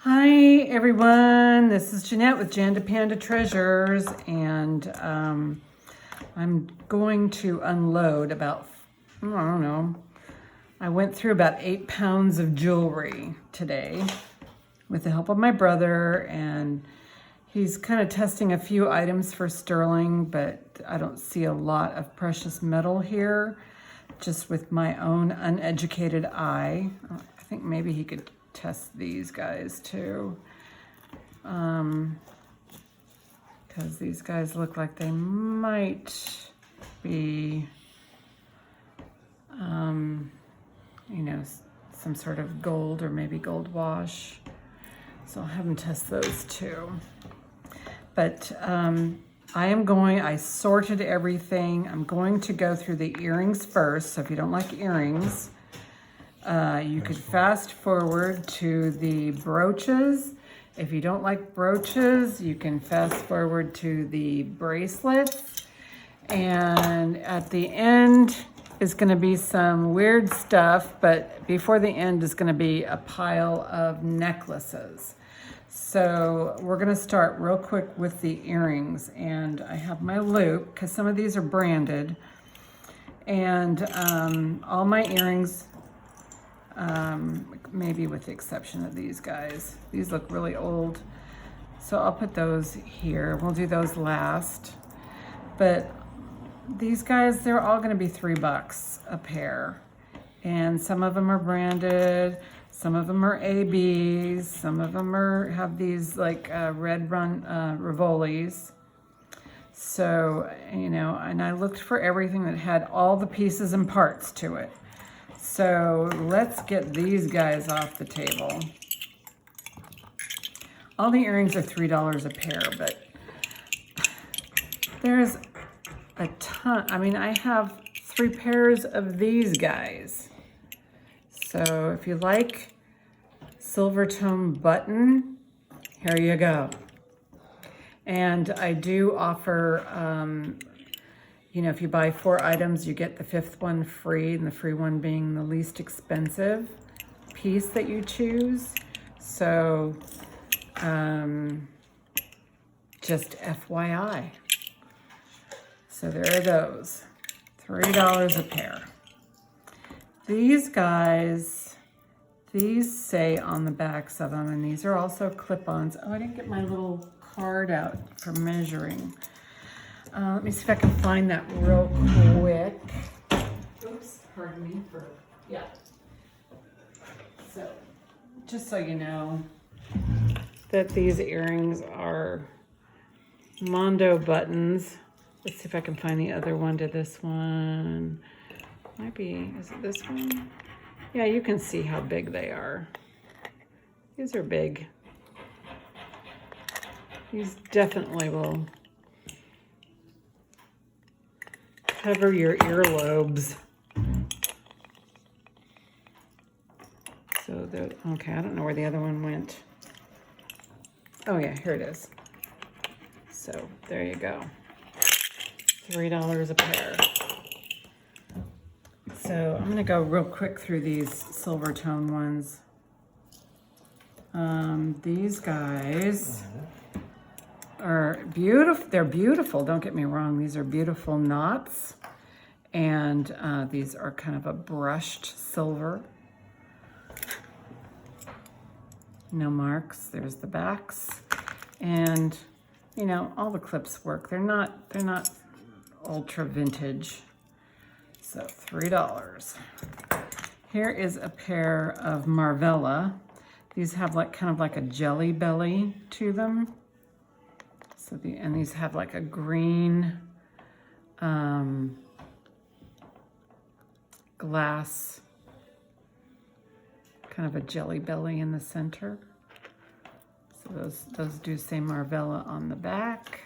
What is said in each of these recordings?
Hi everyone, this is Jeanette with Jandapanda Treasures, and I'm going to unload about, I don't know, I went through about 8 pounds of jewelry today with the help of my brother, and he's kind of testing a few items for sterling, but I don't see a lot of precious metal here, just with my own uneducated eye. I think maybe he could test these guys too, because these guys look like they might be, you know, some sort of gold or maybe gold wash. So I'll have him test those too. But I sorted everything. I'm going to go through the earrings first. So if you don't like earrings, you could fast forward to the brooches. If you don't like brooches, you can fast forward to the bracelets. And at the end is going to be some weird stuff, but before the end is going to be a pile of necklaces. So we're going to start real quick with the earrings. And I have my loop, because some of these are branded. And all my earrings, maybe with the exception of these guys. These look really old. So I'll put those here. We'll do those last. But these guys, they're all gonna be $3 a pair. And some of them are branded, some of them are ABs, some of them have these like red Rivolis. So, you know, and I looked for everything that had all the pieces and parts to it. So let's get these guys off the table. All the earrings are $3 a pair, but there's a ton. I mean, I have 3 pairs of these guys. So if you like silver tone button, here you go. And I do offer, you know, if you buy 4 items, you get the 5th one free, and the free one being the least expensive piece that you choose. So, just FYI. So there are those, $3 a pair. These guys, these say on the backs of them, and these are also clip-ons. Oh, I didn't get my little card out for measuring. Let me see if I can find that real quick. Oops, pardon me yeah. So, just so you know that these earrings are Mondo buttons. Let's see if I can find the other one to this one. Might be, is it this one? Yeah, you can see how big they are. These are big. These definitely will cover your earlobes. So, okay, I don't know where the other one went. Oh yeah, here it is. So, there you go. $3 a pair. So, I'm gonna go real quick through these silver tone ones. These guys are beautiful. They're beautiful, don't get me wrong. These are beautiful knots. And these are kind of a brushed silver. No marks. There's the backs. And, you know, all the clips work. They're not ultra vintage. So $3. Here is a pair of Marvella. These have like kind of like a jelly belly to them. So and these have like a green glass, kind of a jelly belly in the center. So those do say Marvella on the back.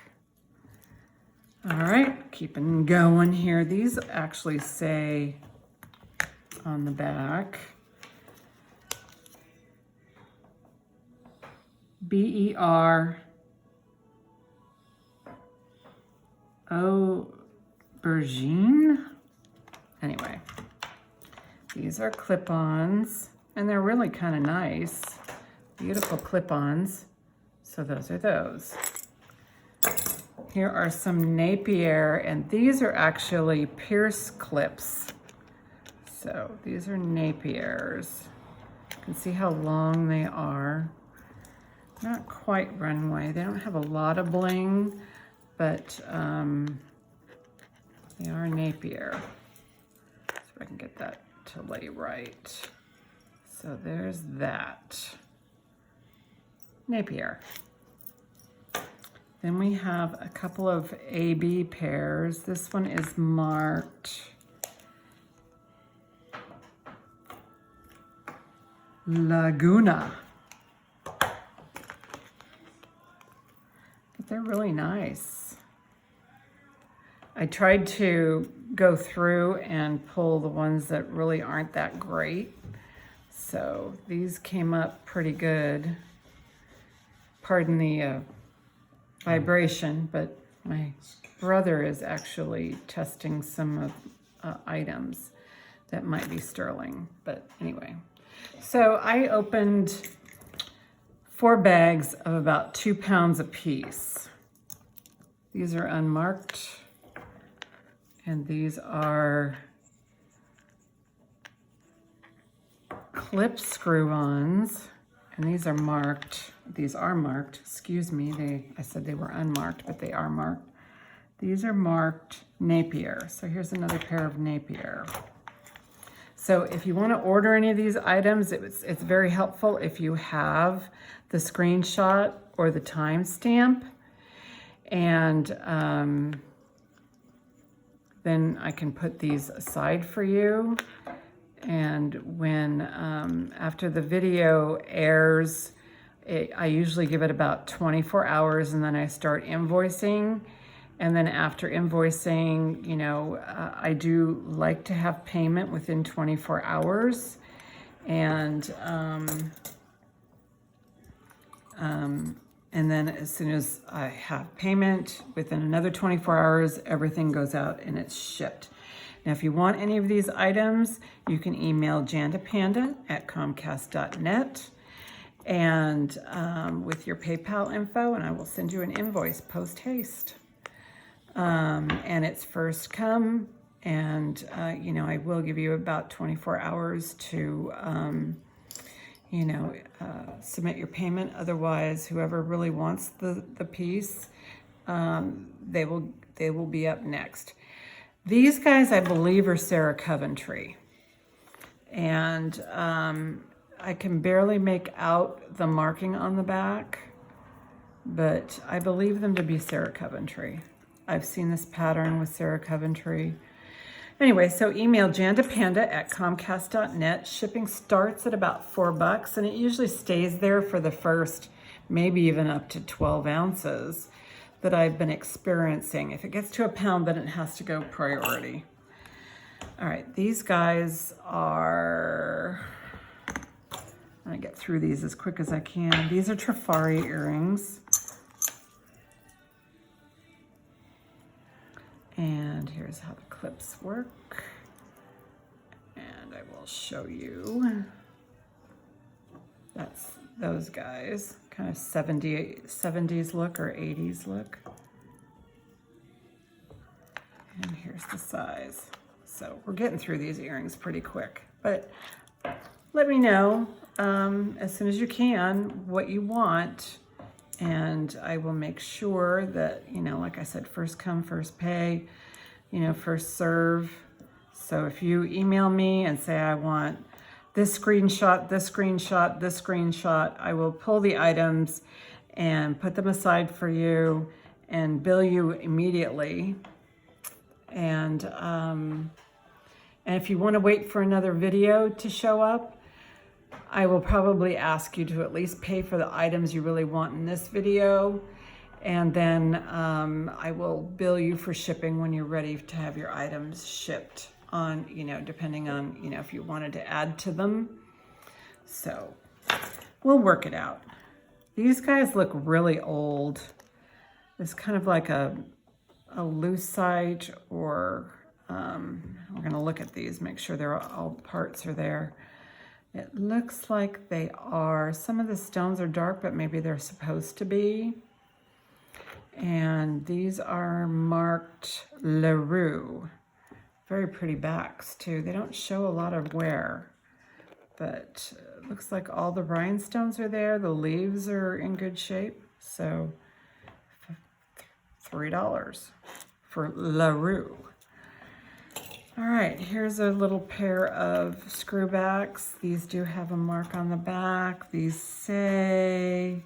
All right, keeping going here. These actually say on the back, BER Aubergine. Anyway, these are clip-ons, and they're really kind of nice. beautiful clip-ons. So those are those. Here are some Napier, and these are actually pierce clips. So these are Napiers. You can see how long they are. Not quite runway. They don't have a lot of bling, but they are Napier. See if I can get that to lay right. So there's that. Napier. Then we have a couple of AB pairs. This one is marked Laguna. But they're really nice. I tried to go through and pull the ones that really aren't that great. So these came up pretty good. Pardon the vibration, but my brother is actually testing some of items that might be sterling. But anyway, so I opened 4 bags of about 2 pounds apiece. These are unmarked, and these are clip screw-ons, and these are marked. These are marked, excuse me, I said they were unmarked, but they are marked. These are marked Napier. So here's another pair of Napier. So if you want to order any of these items, it's very helpful if you have the screenshot or the timestamp, and then I can put these aside for you. And when after the video airs, I usually give it about 24 hours, and then I start invoicing. And then after invoicing, you know, I do like to have payment within 24 hours. And then as soon as I have payment, within another 24 hours, everything goes out and it's shipped. Now, if you want any of these items, you can email jandapanda@comcast.net and with your PayPal info, and I will send you an invoice post-haste. And it's first come, and you know, I will give you about 24 hours to you know, submit your payment. Otherwise, whoever really wants the piece, they will be up next. These guys, I believe, are Sarah Coventry, and I can barely make out the marking on the back, but I believe them to be Sarah Coventry. I've seen this pattern with Sarah Coventry. Anyway, so email jandapanda@comcast.net. Shipping starts at about $4, and it usually stays there for the first, maybe even up to 12 ounces that I've been experiencing. If it gets to a pound, then it has to go priority. All right, these guys are, I'm gonna get through these as quick as I can. These are Trifari earrings. And here's how the clips work. And I will show you. That's those guys, kind of 70s look or 80s look. And here's the size. So we're getting through these earrings pretty quick, but let me know as soon as you can what you want, and I will make sure that, you know, like I said, first come, first pay, you know, first serve. So if you email me and say, I want this screenshot, this screenshot, this screenshot, I will pull the items and put them aside for you and bill you immediately. And if you want to wait for another video to show up, I will probably ask you to at least pay for the items you really want in this video. And then I will bill you for shipping when you're ready to have your items shipped on, you know, depending on, you know, if you wanted to add to them. So we'll work it out. These guys look really old. It's kind of like a lucite, or we're gonna look at these, make sure all the parts are there. It looks like they are, some of the stones are dark, but maybe they're supposed to be. And these are marked LaRue. Very pretty backs too. They don't show a lot of wear, but it looks like all the rhinestones are there. The leaves are in good shape. So $3 for LaRue. All right, here's a little pair of screwbacks. These do have a mark on the back. These say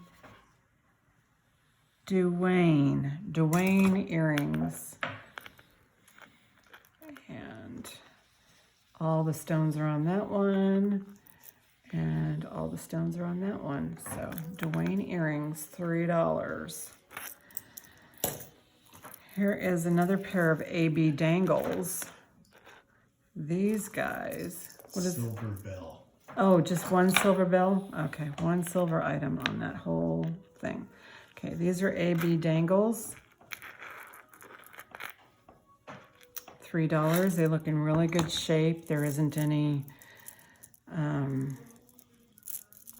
Dwayne earrings. And all the stones are on that one. And all the stones are on that one. So Dwayne earrings, $3. Here is another pair of AB dangles. These guys, what is silver bell? Oh, just one silver bell? Okay, one silver item on that whole thing. Okay, these are AB dangles. $3. They look in really good shape. There isn't any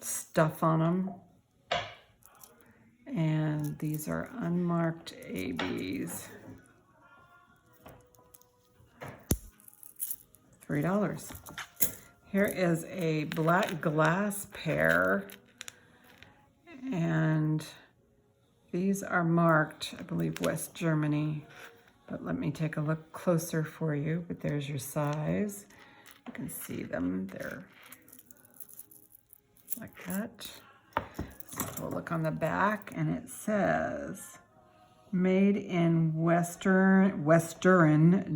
stuff on them. And these are unmarked ABs. $3. Here is a black glass pair, and these are marked, I believe, West Germany, but let me take a look closer for you. But there's your size. You can see them. They're like that. So we'll look on the back, and it says made in Western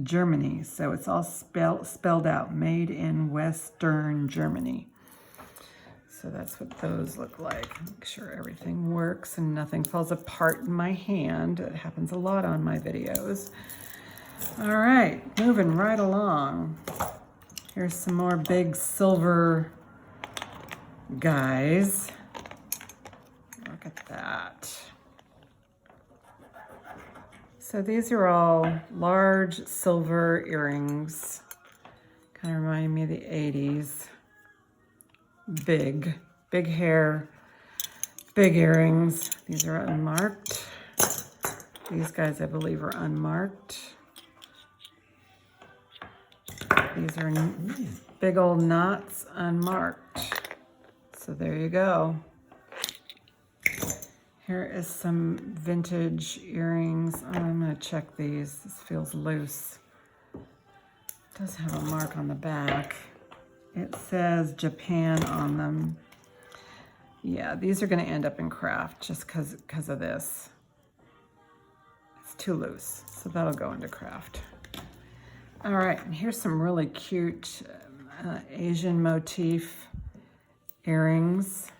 Germany. So it's all spelled out, made in Western Germany. So that's what those look like. Make sure everything works and nothing falls apart in my hand. It happens a lot on my videos. All right, moving right along. Here's some more big silver guys. Look at that. So these are all large silver earrings. Kind of reminding me of the 80s. Big hair, big earrings. These are unmarked. These guys, I believe, are unmarked. These are big old knots, unmarked. So there you go. Here is some vintage earrings. Oh, I'm gonna check these. This feels loose. It does have a mark on the back. It says Japan on them. Yeah, these are gonna end up in craft just because of this. It's too loose, so that'll go into craft. All right, and here's some really cute Asian motif earrings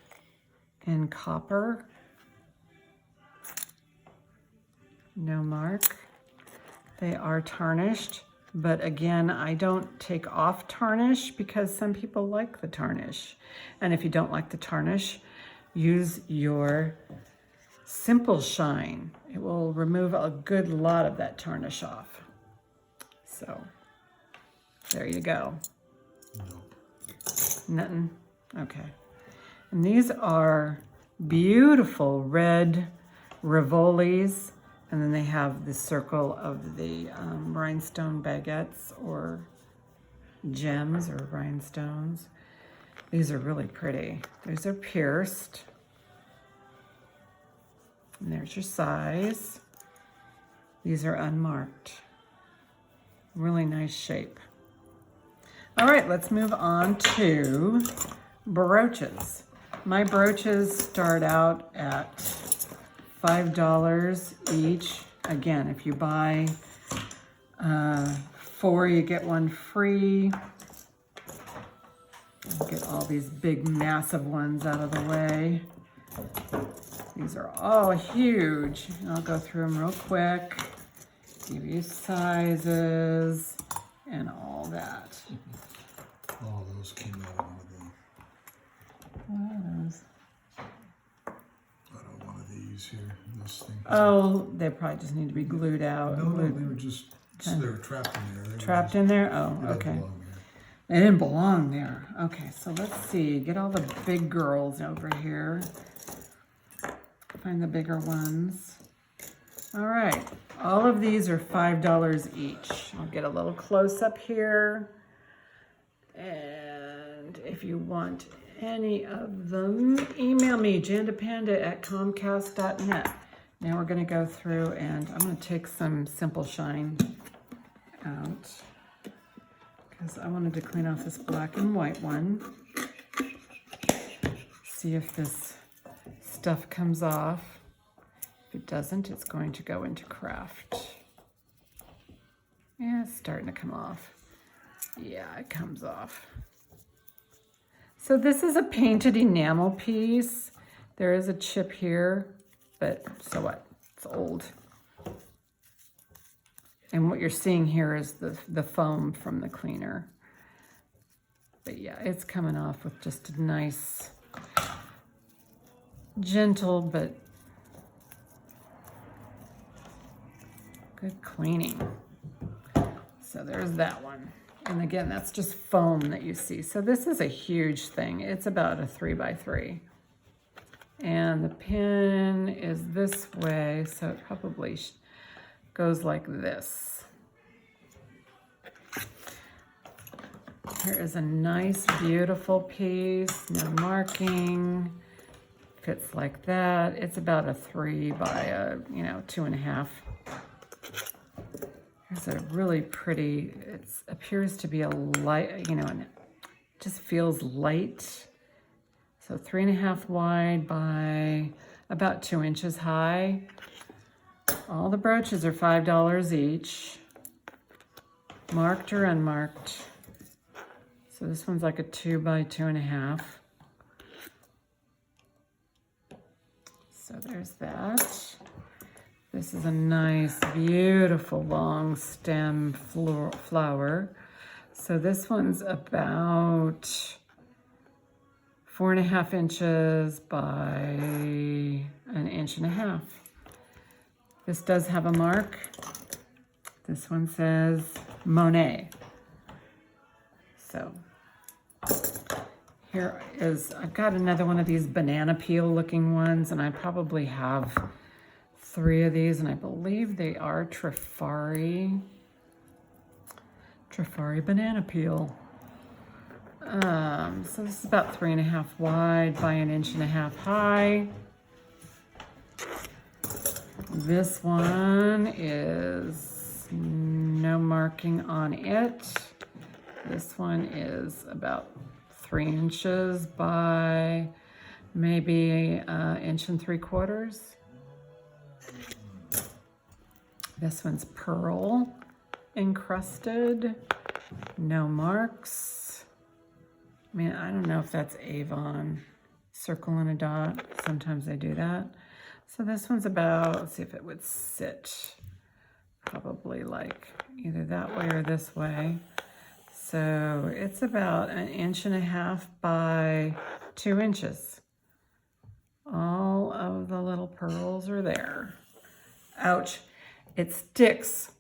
in copper. No mark. They are tarnished, but again, I don't take off tarnish because some people like the tarnish. And if you don't like the tarnish, use your Simple Shine. It will remove a good lot of that tarnish off. So there you go. Nothing? Okay. And these are beautiful red Rivolis. And then they have the circle of the rhinestone baguettes or gems or rhinestones. These are really pretty. These are pierced. And there's your size. These are unmarked. Really nice shape. All right, let's move on to brooches. My brooches start out at $5 each. Again, if you buy 4, you get one free. I'll get all these big, massive ones out of the way. These are all huge. I'll go through them real quick, give you sizes and all that. All those came out of one of them. What are those? Out of one of these here. This thing. Oh, they probably just need to be glued out. No, they were just, they were trapped in there. Trapped in there? Oh, okay. They didn't belong there. Okay, so let's see. Get all the big girls over here. Find the bigger ones. All right, all of these are $5 each. I'll get a little close up here. And if you want any of them, email me, jandapanda@comcast.net. Now we're gonna go through and I'm gonna take some Simple Shine out because I wanted to clean off this black and white one. See if this stuff comes off. If it doesn't, it's going to go into craft. Yeah, it's starting to come off. Yeah, it comes off. So this is a painted enamel piece. There is a chip here, but so what? It's old. And what you're seeing here is the foam from the cleaner. But yeah, it's coming off with just a nice, gentle, but good cleaning. So there's that one. And again, that's just foam that you see. So this is a huge thing. It's about a 3x3. And the pin is this way, so it probably goes like this. Here is a nice, beautiful piece, no marking. Fits like that. It's about a 3 by a, 2.5. Here's a really pretty, it appears to be a light, and it just feels light. So 3.5 wide by about 2 inches high. All the brooches are $5 each, marked or unmarked. So this one's like a 2 by 2.5. So there's that. This is a nice, beautiful long stem flower. So this one's about 4.5 inches by 1.5 inches. This does have a mark. This one says Monet. So here is, I've got another one of these banana peel looking ones, and I probably have 3 of these, and I believe they are Trifari banana peel. So this is about 3.5 wide by 1.5 inches high. This one is no marking on it. This one is about 3 inches by maybe 1 3/4 inches. This one's pearl encrusted, no marks. I mean, I don't know if that's Avon, circle and a dot. Sometimes they do that. So this one's about, let's see if it would sit, probably like either that way or this way. So it's about 1.5 inches by 2 inches. All of the little pearls are there. Ouch. It sticks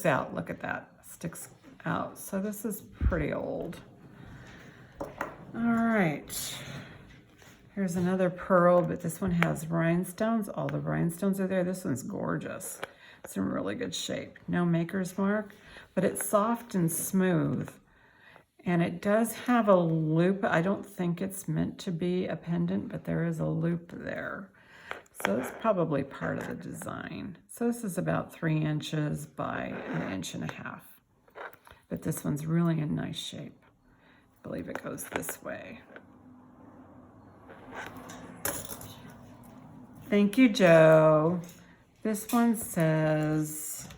out. Look at that. It sticks out. So this is pretty old. All right. Here's another pearl, but this one has rhinestones. All the rhinestones are there. This one's gorgeous. It's in really good shape. No maker's mark, but it's soft and smooth. And it does have a loop. I don't think it's meant to be a pendant, but there is a loop there. So it's probably part of the design. So this is about 3 inches by 1.5 inches. But this one's really in nice shape. I believe it goes this way. Thank you, Joe. This one says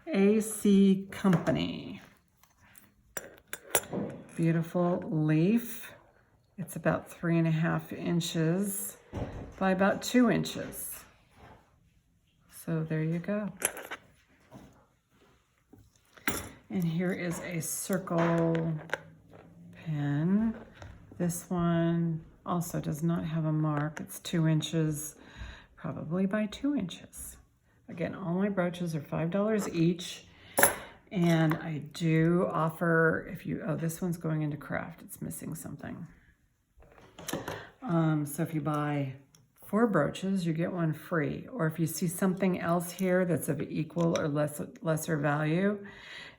AC Company. Beautiful leaf. It's about 3.5 inches by about 2 inches. So there you go. And here is a circle pen. This one also does not have a mark. It's 2 inches, probably by 2 inches. Again, all my brooches are $5 each. And I do offer, if you, oh, this one's going into craft. It's missing something. So if you buy 4 brooches, you get one free. Or if you see something else here that's of equal or lesser value,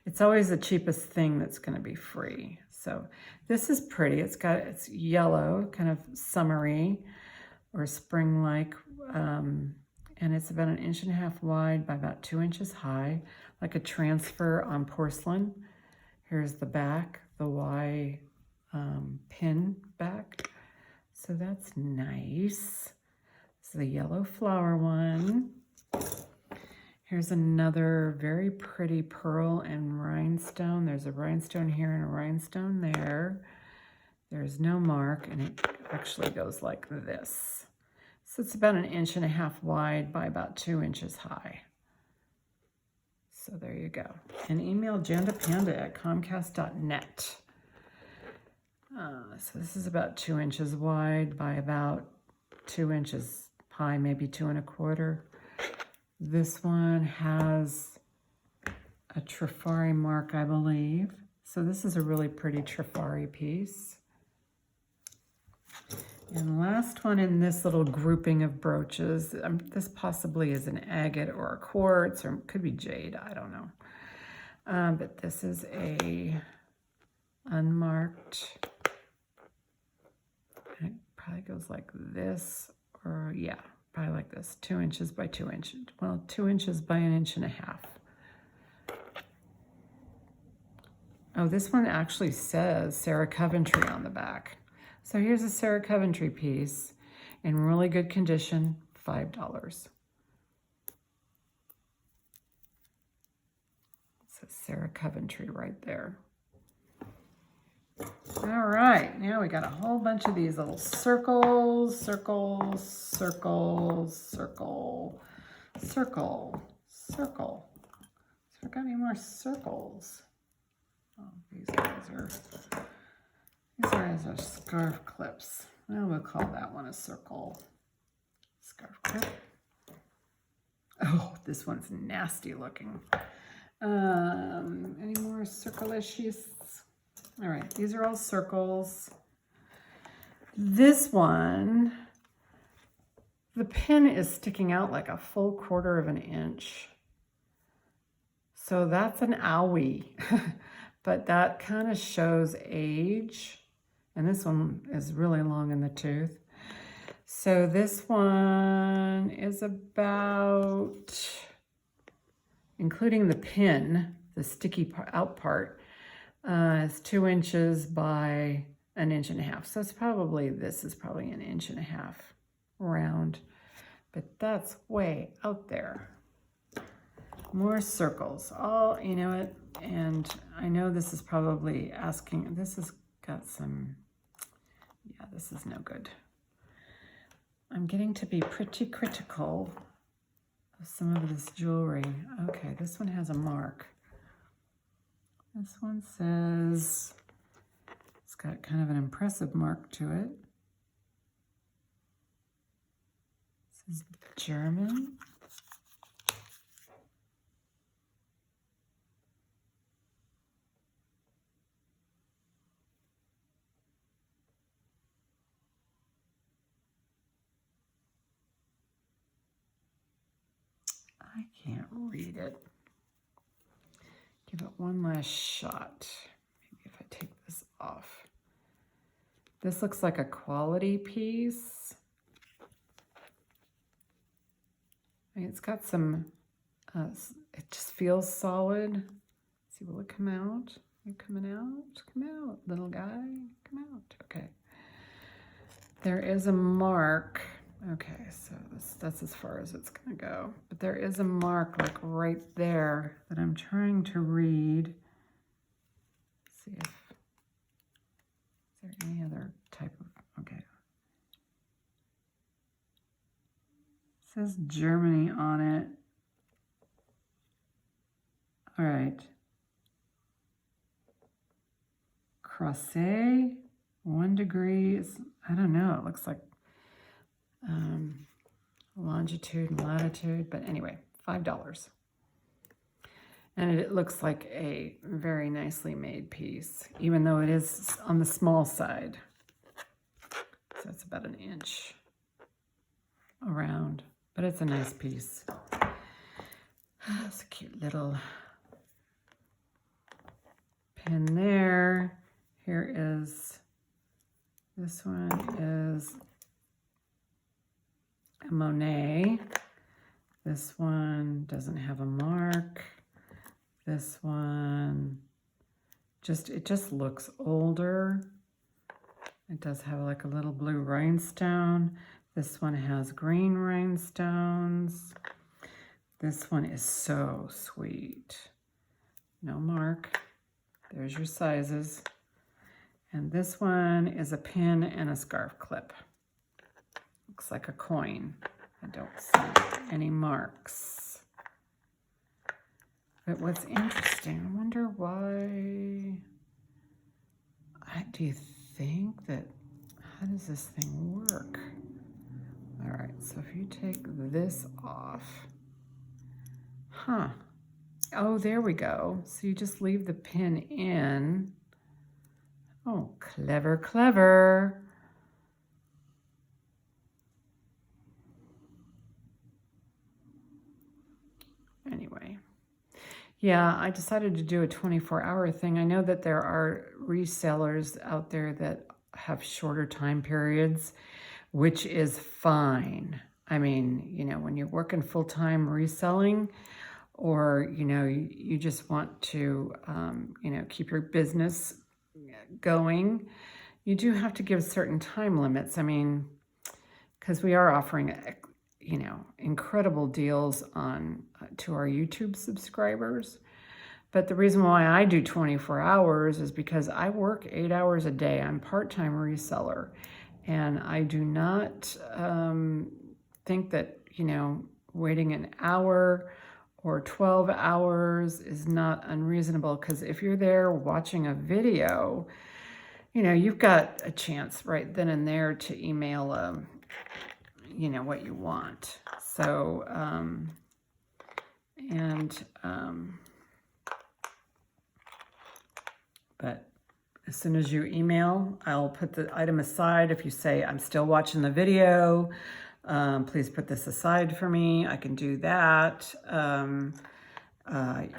it's always the cheapest thing that's going to be free. So this is pretty. It's yellow, kind of summery or spring-like, and it's about 1.5 inches wide by about 2 inches high, like a transfer on porcelain. Here's the back, the Y pin back. So that's nice. This is the yellow flower one. Here's another very pretty pearl and rhinestone. There's a rhinestone here and a rhinestone there. There's no mark, and it actually goes like this. So it's about 1.5 inches wide by about 2 inches high. So there you go. And email jandapanda@comcast.net. So this is about 2 inches wide by about 2 inches high, maybe 2 1/4. This one has a trifari mark, I believe. So this is a really pretty trifari piece. And last one in this little grouping of brooches, this possibly is an agate or a quartz, or it could be jade, I don't know. But this is a unmarked, it probably goes like this, or yeah, probably like this, 2 inches by 2 inches. Well, 2 inches by 1.5 inches. Oh, this one actually says Sarah Coventry on the back. So here's a Sarah Coventry piece in really good condition, $5. It says Sarah Coventry right there. All right, now we got a whole bunch of these little circles, circles, circles, circle, circle, circle. So we got any more circles? Oh, these guys are scarf clips. Well, we'll call that one a circle. Scarf clip. Oh, this one's nasty looking. Any more circle issues? All right, these are all circles. This one, the pin is sticking out like a full 1/4 inch. So that's an owie, but that kind of shows age. And this one is really long in the tooth. So this one is about, including the pin, the sticky out part, it's 2 inches by 1.5 inches. So it's probably, this is probably 1.5 inches round, but that's way out there. More circles, all, you know it, and I know this is probably asking, this has got some, yeah, this is no good. I'm getting to be pretty critical of some of this jewelry. Okay, this one has a mark. This one says, it's got kind of an impressive mark to it. This is German. I can't read it. Give it one last shot. Maybe if I take this off. This looks like a quality piece. I mean, it's got some, it just feels solid. Let's see, will it come out? Are you coming out? Come out, little guy, come out. Okay. There is a mark. Okay, so that's as far as it's gonna go. But there is a mark like right there that I'm trying to read. Let's see if, is there any other type of, okay. It says Germany on it. All right. Croisset, 1 degree, I don't know, it looks like longitude and latitude, but anyway, $5. And it looks like a very nicely made piece, even though it is on the small side. So it's about 1 inch around, but it's a nice piece. It's a cute little pin there. Here is, this one is a Monet. This one doesn't have a mark. This one, it just looks older. It does have like a little blue rhinestone. This one has green rhinestones. This one is so sweet. No mark. There's your sizes. And this one is a pin and a scarf clip. Looks like a coin. I don't see any marks. But what's interesting, I wonder why, do you think that, how does this thing work? All right, so if you take this off, oh, there we go. So you just leave the pin in. Oh, clever, clever. Anyway. Yeah, I decided to do a 24-hour thing. I know that there are resellers out there that have shorter time periods, which is fine. I mean, you know, when you're working full-time reselling, or, you know, you just want to, you know, keep your business going, you do have to give certain time limits. I mean, because we are offering, you know, incredible deals on to our YouTube subscribers. But the reason why I do 24 hours is because I work 8 hours a day. I'm part-time reseller. And I do not think that, you know, waiting an hour or 12 hours is not unreasonable, because if you're there watching a video, you know, you've got a chance right then and there to email you know, what you want. So, but as soon as you email, I'll put the item aside. If you say, I'm still watching the video, please put this aside for me, I can do that.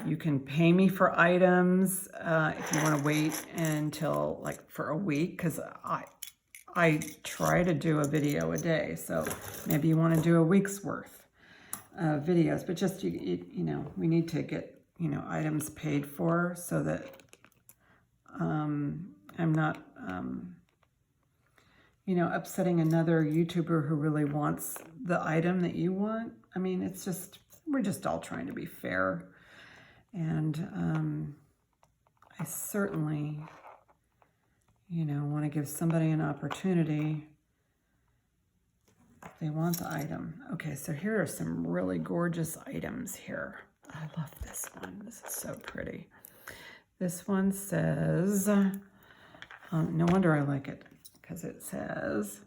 You can pay me for items if you want to wait until like for a week, because I try to do a video a day, so maybe you want to do a week's worth of videos, but just, you know, we need to get, you know, items paid for so that I'm not, you know, upsetting another YouTuber who really wants the item that you want. I mean, it's just, we're just all trying to be fair. And I certainly, you know, want to give somebody an opportunity if they want the item. Okay, so here are some really gorgeous items here. I love this one. This is so pretty. This one says, no wonder I like it, because it says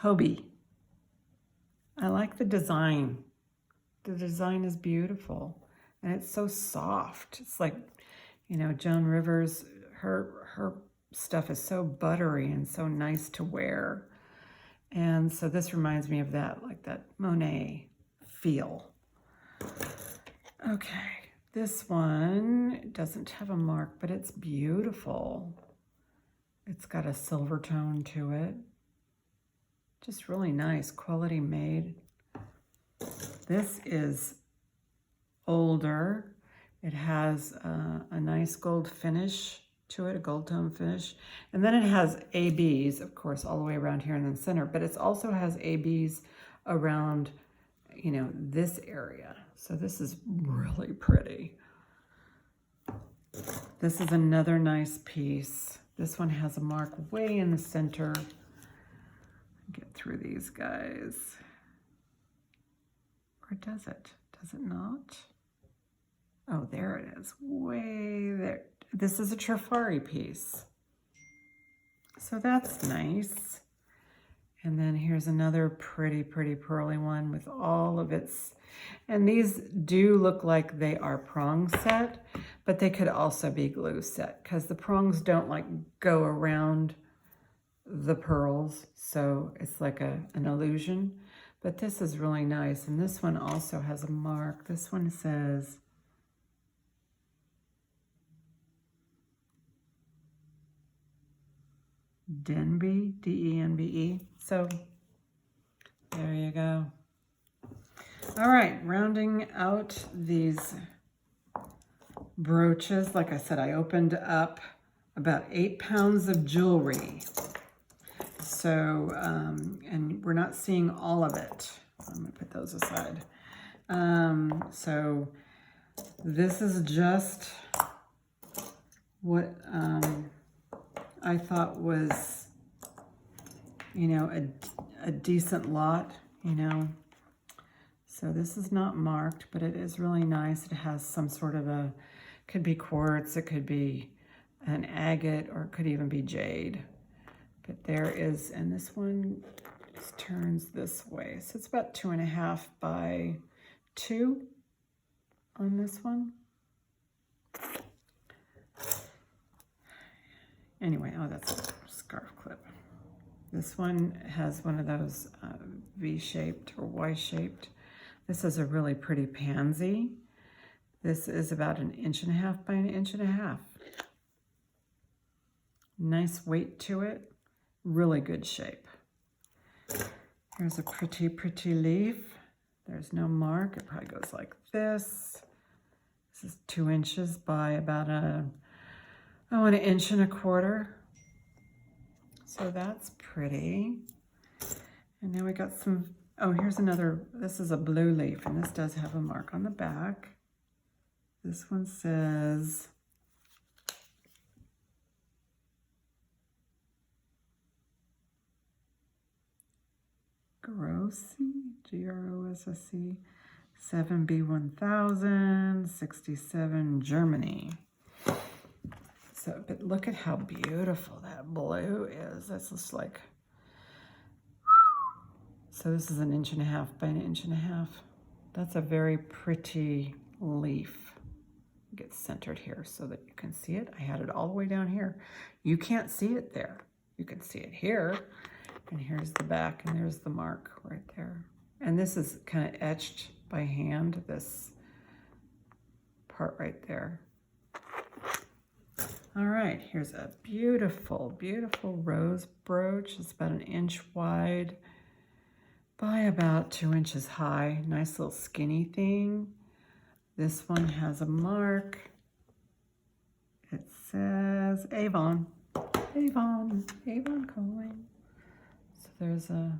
Hobie. I like the design. The design is beautiful, and it's so soft. It's like, you know, Joan Rivers, her stuff is so buttery and so nice to wear. And so this reminds me of that, like that Monet feel. Okay, this one doesn't have a mark, but it's beautiful. It's got a silver tone to it. Just really nice, quality made. This is older. It has a nice gold finish to it, a gold tone finish. And then it has ABs, of course, all the way around here in the center, but it also has ABs around, you know, this area. So this is really pretty. This is another nice piece. This one has a mark way in the center. Get through these guys. Or does it? Does it not? Oh, there it is, way there. This is a Trifari piece. So that's nice. And then here's another pretty, pretty pearly one with all of its, and these do look like they are prong set, but they could also be glue set because the prongs don't like go around the pearls. So it's like an illusion, but this is really nice. And this one also has a mark. This one says Denby, D-E-N-B-E. So there you go. All right, rounding out these brooches. Like I said, I opened up about 8 pounds of jewelry. So, and we're not seeing all of it. I'm gonna put those aside. So this is just what I thought was, you know, a decent lot, you know. So this is not marked, but it is really nice. It has some sort of a, could be quartz, it could be an agate, or it could even be jade. But there is, and this one just turns this way. So it's about 2.5 by 2 on this one. Anyway, oh, that's a scarf clip. This one has one of those V-shaped or Y-shaped. This is a really pretty pansy. This is about 1.5 inches by 1.5 inches. Nice weight to it. Really good shape. Here's a pretty, pretty leaf. There's no mark. It probably goes like this. This is 2 inches by about 1.25 inches. So that's pretty. And then we got some, oh, here's another, this is a blue leaf, and this does have a mark on the back. This one says Grossi, G-R-O-S-S-E, 7B1000, 67, Germany. So, but look at how beautiful that blue is. That's just like, so this is 1.5 inches by 1.5 inches. That's a very pretty leaf. Get centered here so that you can see it. I had it all the way down here. You can't see it there. You can see it here. And here's the back, and there's the mark right there. And this is kind of etched by hand, this part right there. All right, here's a beautiful, beautiful rose brooch. It's about 1 inch wide by about 2 inches high. Nice little skinny thing. This one has a mark. It says Avon. Avon, Avon calling. So there's a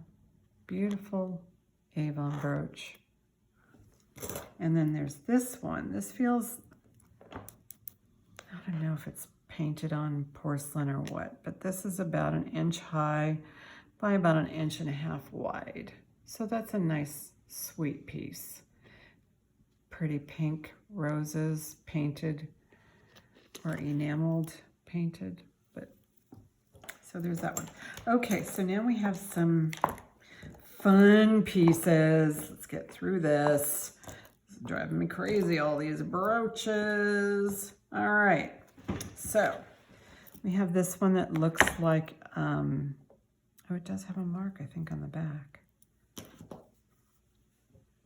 beautiful Avon brooch. And then there's this one. This feels, I don't know if it's painted on porcelain or what, but this is about 1 inch high by about 1.5 inches wide. So that's a nice, sweet piece. Pretty pink roses painted or enameled painted, but so there's that one. Okay, so now we have some fun pieces. Let's get through this. It's driving me crazy, all these brooches. All right, so we have this one that looks like, oh, it does have a mark, I think, on the back.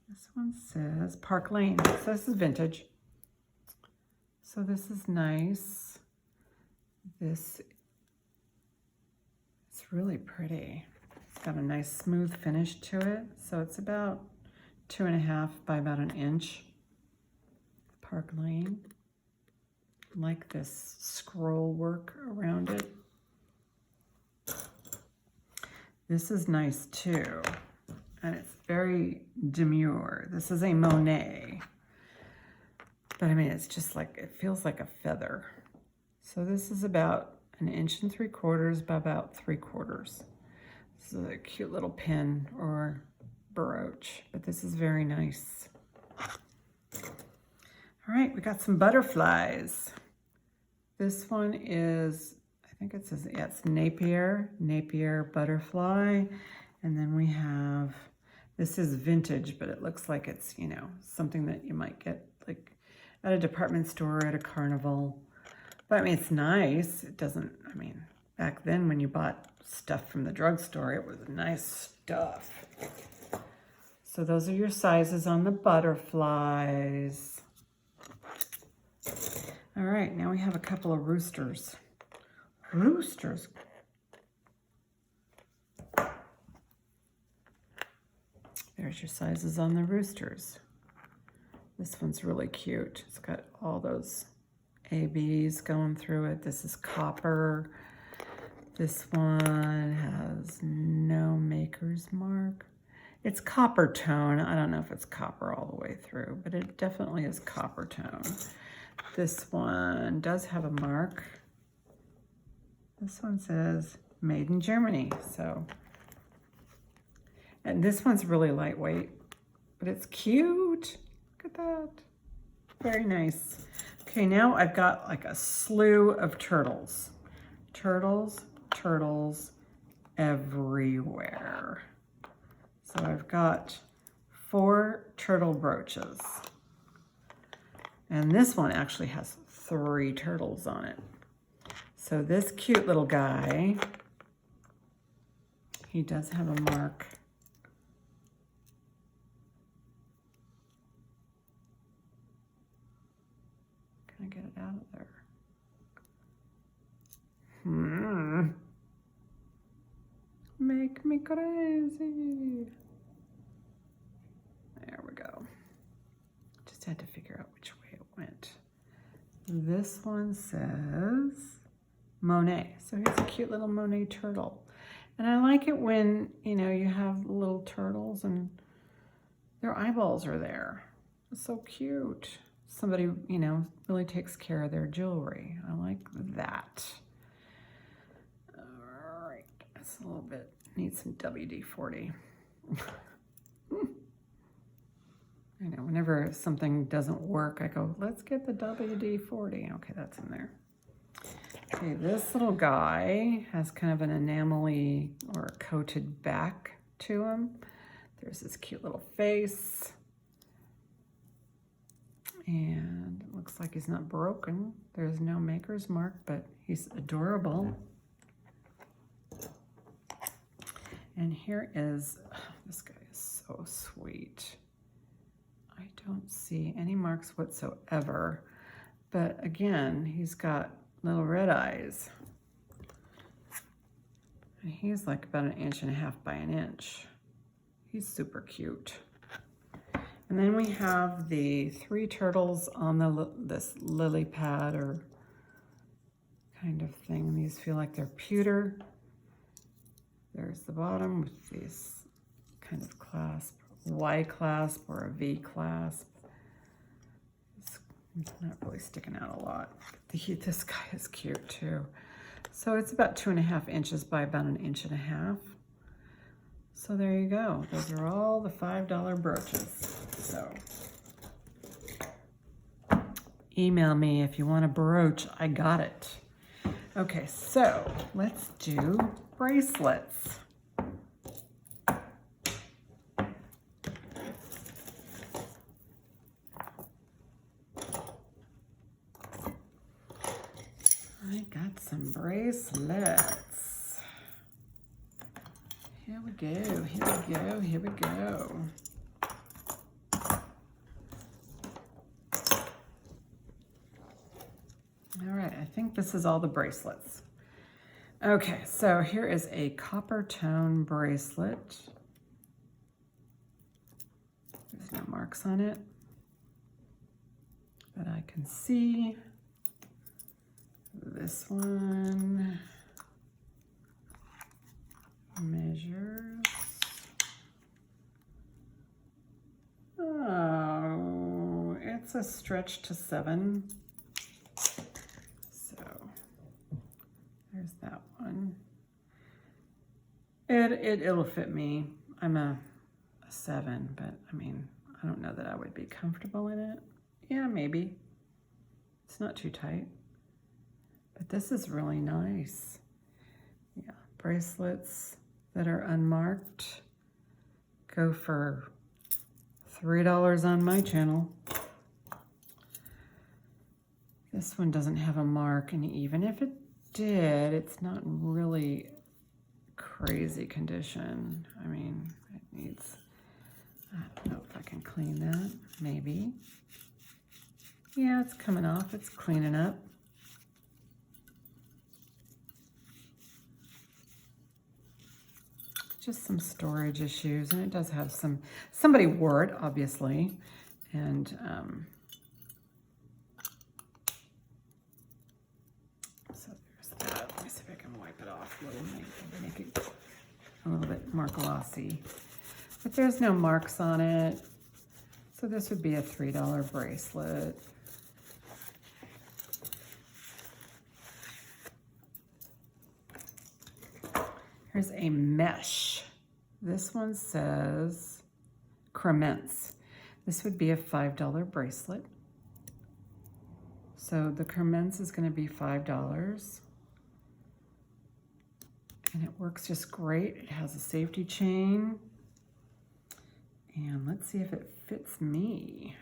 This one says Park Lane. So this is vintage. So this is nice. This is really pretty. It's got a nice smooth finish to it. So it's about 2.5 by about 1 inch. Park Lane. Like this scroll work around it. This is nice too. And it's very demure. This is a Monet. But I mean, it's just like, it feels like a feather. So this is about 1.75 inches by about 3/4. This is a cute little pin or brooch, but this is very nice. All right, we got some butterflies. This one is, I think it says, yeah, it's Napier butterfly. And then we have, this is vintage, but it looks like it's, you know, something that you might get like at a department store, at a carnival. But I mean, it's nice. It doesn't, I mean, back then when you bought stuff from the drugstore, it was nice stuff. So those are your sizes on the butterflies. All right, now we have a couple of roosters. Roosters. There's your sizes on the roosters. This one's really cute. It's got all those ABs going through it. This is copper. This one has no maker's mark. It's copper tone. I don't know if it's copper all the way through, but it definitely is copper tone. This one does have a mark. This one says made in Germany. So, and this one's really lightweight, but it's cute. Look at that. Very nice. Okay, now I've got like a slew of turtles. Turtles, turtles everywhere. So I've got 4 turtle brooches. And this one actually has 3 turtles on it. So this cute little guy, he does have a mark. Can I get it out of there? Make me crazy. There we go. Just had to figure out which way it went. This one says Monet. So here's a cute little Monet turtle. And I like it when, you know, you have little turtles and their eyeballs are there. It's so cute. Somebody, you know, really takes care of their jewelry. I like that. All right, it's a little bit, needs some WD-40. I know, whenever something doesn't work, I go, let's get the WD-40. Okay, that's in there. Okay, this little guy has kind of an enamel-y or a coated back to him. There's this cute little face. And it looks like he's not broken. There's no maker's mark, but he's adorable. And here is, this guy is so sweet. I don't see any marks whatsoever. But again, he's got little red eyes. And he's like about 1.5 inches by 1 inch. He's super cute. And then we have the 3 turtles on this lily pad or kind of thing. These feel like they're pewter. There's the bottom with these kind of clasp, Y clasp or a V clasp. It's not really sticking out a lot. This guy is cute too. So it's about 2.5 inches by about 1.5 inches. So there you go. Those are all the $5 brooches. So email me if you want a brooch. I got it. Okay, so let's do bracelets. I got some bracelets. Here we go, here we go, here we go. All right, I think this is all the bracelets. Okay, so here is a copper tone bracelet. There's no marks on it that I can see. This one measures. Oh, it's a stretch to 7. So there's that one. It'll fit me. I'm a 7, but I mean, I don't know that I would be comfortable in it. Yeah, maybe. It's not too tight. But this is really nice. Yeah, bracelets, that are unmarked go for $3 on my channel. This one doesn't have a mark, and even if it did, it's not really crazy condition. I mean, it needs, I don't know if I can clean that, maybe. Yeah, it's coming off, it's cleaning up. Just some storage issues, and it does have somebody wore it, obviously, and so there's that. Let me see if I can wipe it off a little, make it a little bit more glossy. But there's no marks on it, so this would be a $3 bracelet. Here's a mesh. This one says Cremence. This would be a $5 bracelet. So the Cremence is going to be $5. And it works just great. It has a safety chain. And let's see if it fits me.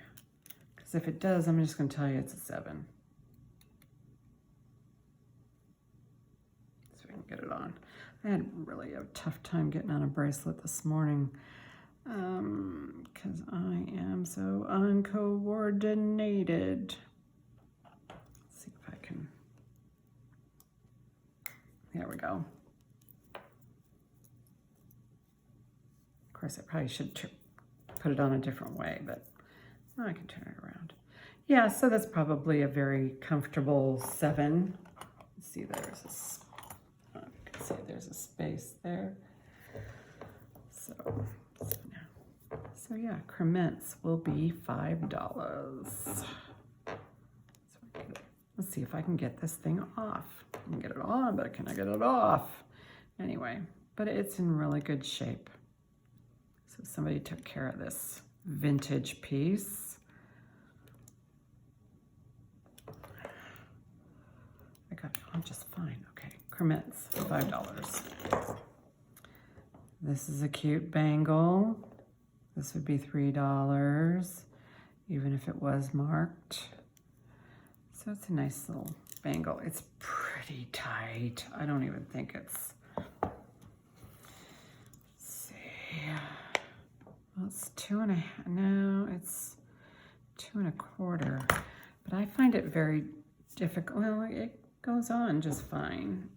Because if it does, I'm just going to tell you it's a 7. So we can get it on. I had really a tough time getting on a bracelet this morning because I am so uncoordinated. Let's see if I can, there we go. Of course, I probably should put it on a different way, but I can turn it around. Yeah, so that's probably a very comfortable 7. Let's see, there's a space there. So yeah, Cremence will be $5. So let's see if I can get this thing off. I can get it on, but can I get it off? Anyway, but it's in really good shape. So somebody took care of this vintage piece. I got it on just fine. Okay, Cremence, $5. This is a cute bangle. This would be $3, even if it was marked. So it's a nice little bangle. It's pretty tight. I don't even think it's, let's see. Well, it's 2.5, no, it's 2 1/4. But I find it very difficult. Well, it goes on just fine.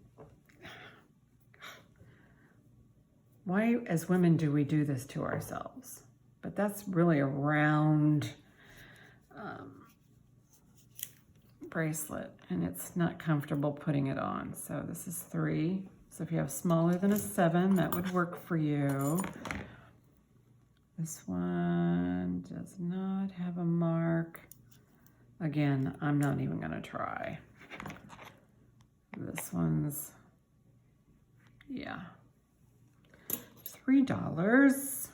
Why, as women, do we do this to ourselves? But that's really a round bracelet, and it's not comfortable putting it on. So this is 3. So if you have smaller than a 7, that would work for you. This one does not have a mark. Again, I'm not even gonna try. This one's, yeah, $3.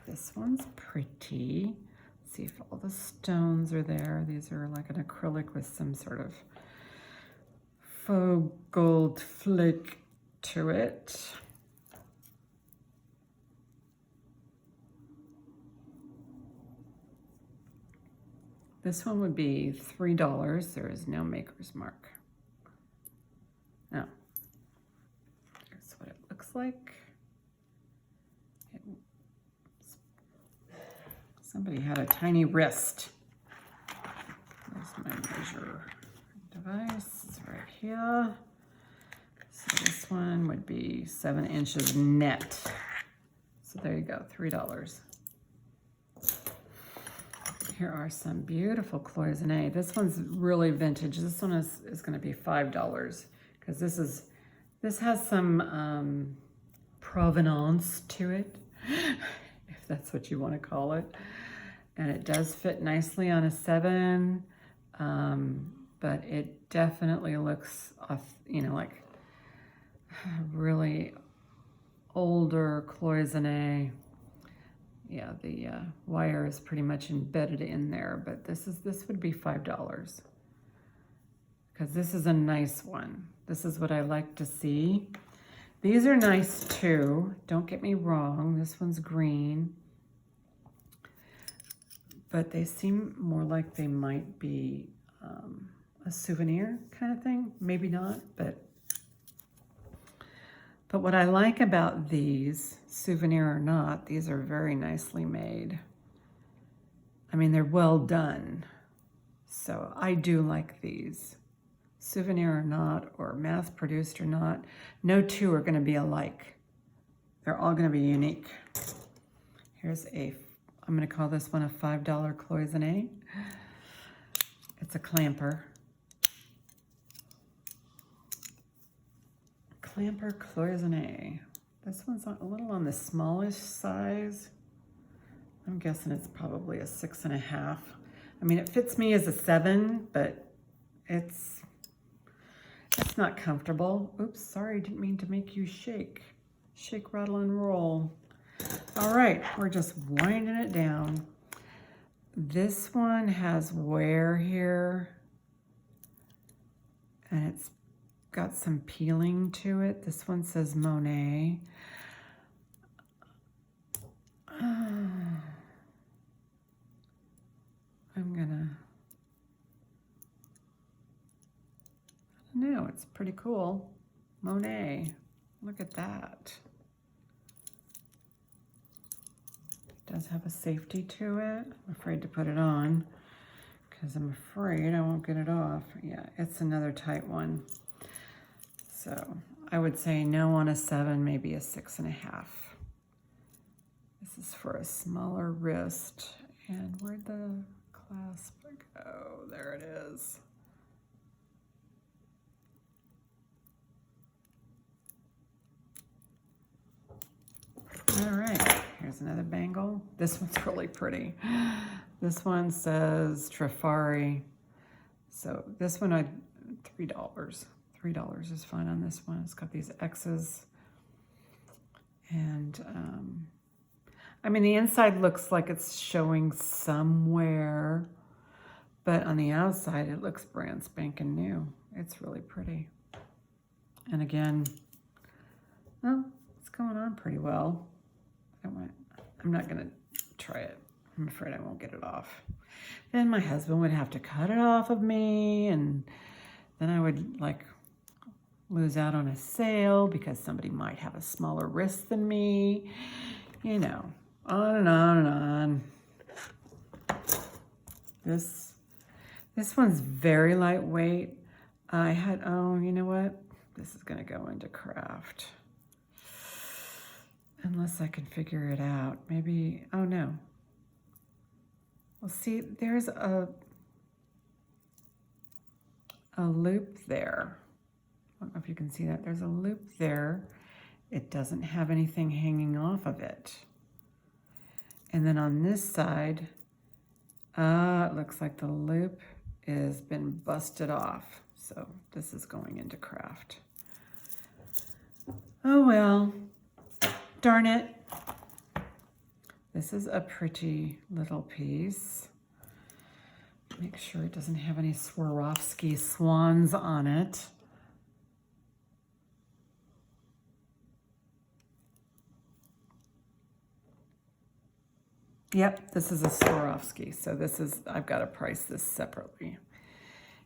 This one's pretty. Let's see if all the stones are there. These are like an acrylic with some sort of faux gold flick to it. This one would be $3. There is no maker's mark. No. Here's what it looks like. Somebody had a tiny wrist. There's my measure device. It's right here. So this one would be 7 inches net. So there you go, $3. Here are some beautiful cloisonne. This one's really vintage. This one is going to be $5 because this has some provenance to it, if that's what you want to call it. And it does fit nicely on a 7, but it definitely looks, like really older cloisonne. Yeah, the wire is pretty much embedded in there, but this would be $5 because this is a nice one. This is what I like to see. These are nice too. Don't get me wrong. This one's green. But they seem more like they might be a souvenir kind of thing. Maybe not, but what I like about these, souvenir or not, these are very nicely made. I mean, they're well done. So I do like these. Souvenir or not, or mass produced or not, no two are gonna be alike. They're all gonna be unique. Here's I'm gonna call this one a $5 cloisonne. It's a clamper. Clamper cloisonne. This one's a little on the smallish size. I'm guessing it's probably a 6.5. I mean, it fits me as a 7, but it's not comfortable. Oops, sorry, didn't mean to make you shake. Shake, rattle, and roll. All right, we're just winding it down. This one has wear here, and it's got some peeling to it. This one says Monet. I don't know, it's pretty cool. Monet, look at that. It does have a safety to it. I'm afraid to put it on because I'm afraid I won't get it off. Yeah, it's another tight one. So I would say no on a 7, maybe a 6.5. This is for a smaller wrist. And where'd the clasp go? There it is. All right, here's another bangle. This one's really pretty. This one says Trifari. So this one, $3. $3 is fine on this one. It's got these X's. And I mean, the inside looks like it's showing somewhere, but on the outside, it looks brand spanking new. It's really pretty. And again, well, it's going on pretty well. I'm not gonna try it. I'm afraid I won't get it off. Then my husband would have to cut it off of me, and then I would like lose out on a sale because somebody might have a smaller wrist than me. You know, on and on and on. This one's very lightweight. Oh, you know what? This is gonna go into craft. Unless I can figure it out. Maybe, oh no. Well, see, there's a loop there. I don't know if you can see that. There's a loop there. It doesn't have anything hanging off of it. And then on this side, it looks like the loop has been busted off. So this is going into craft. Oh well. Darn it. This is a pretty little piece. Make sure it doesn't have any Swarovski swans on it. Yep, this is a Swarovski. So I've got to price this separately.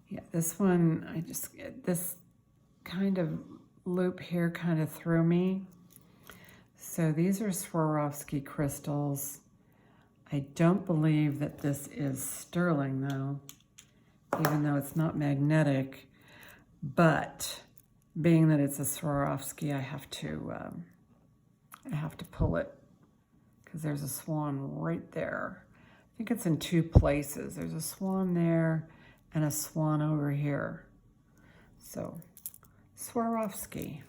Yeah, this one, this kind of loop here kind of threw me. So these are Swarovski crystals. I don't believe that this is sterling though, even though it's not magnetic, but being that it's a Swarovski, I have to pull it because there's a swan right there. I think it's in 2 places. There's a swan there and a swan over here. So Swarovski.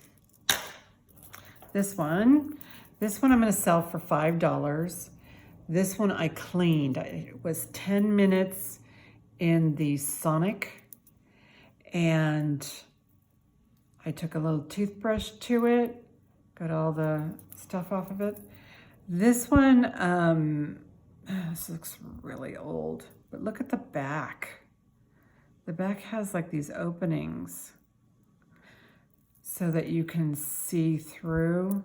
This one I'm gonna sell for $5. This one I cleaned. It was 10 minutes in the Sonic, and I took a little toothbrush to it, got all the stuff off of it. This one, this looks really old, but look at the back. The back has like these openings. so that you can see through.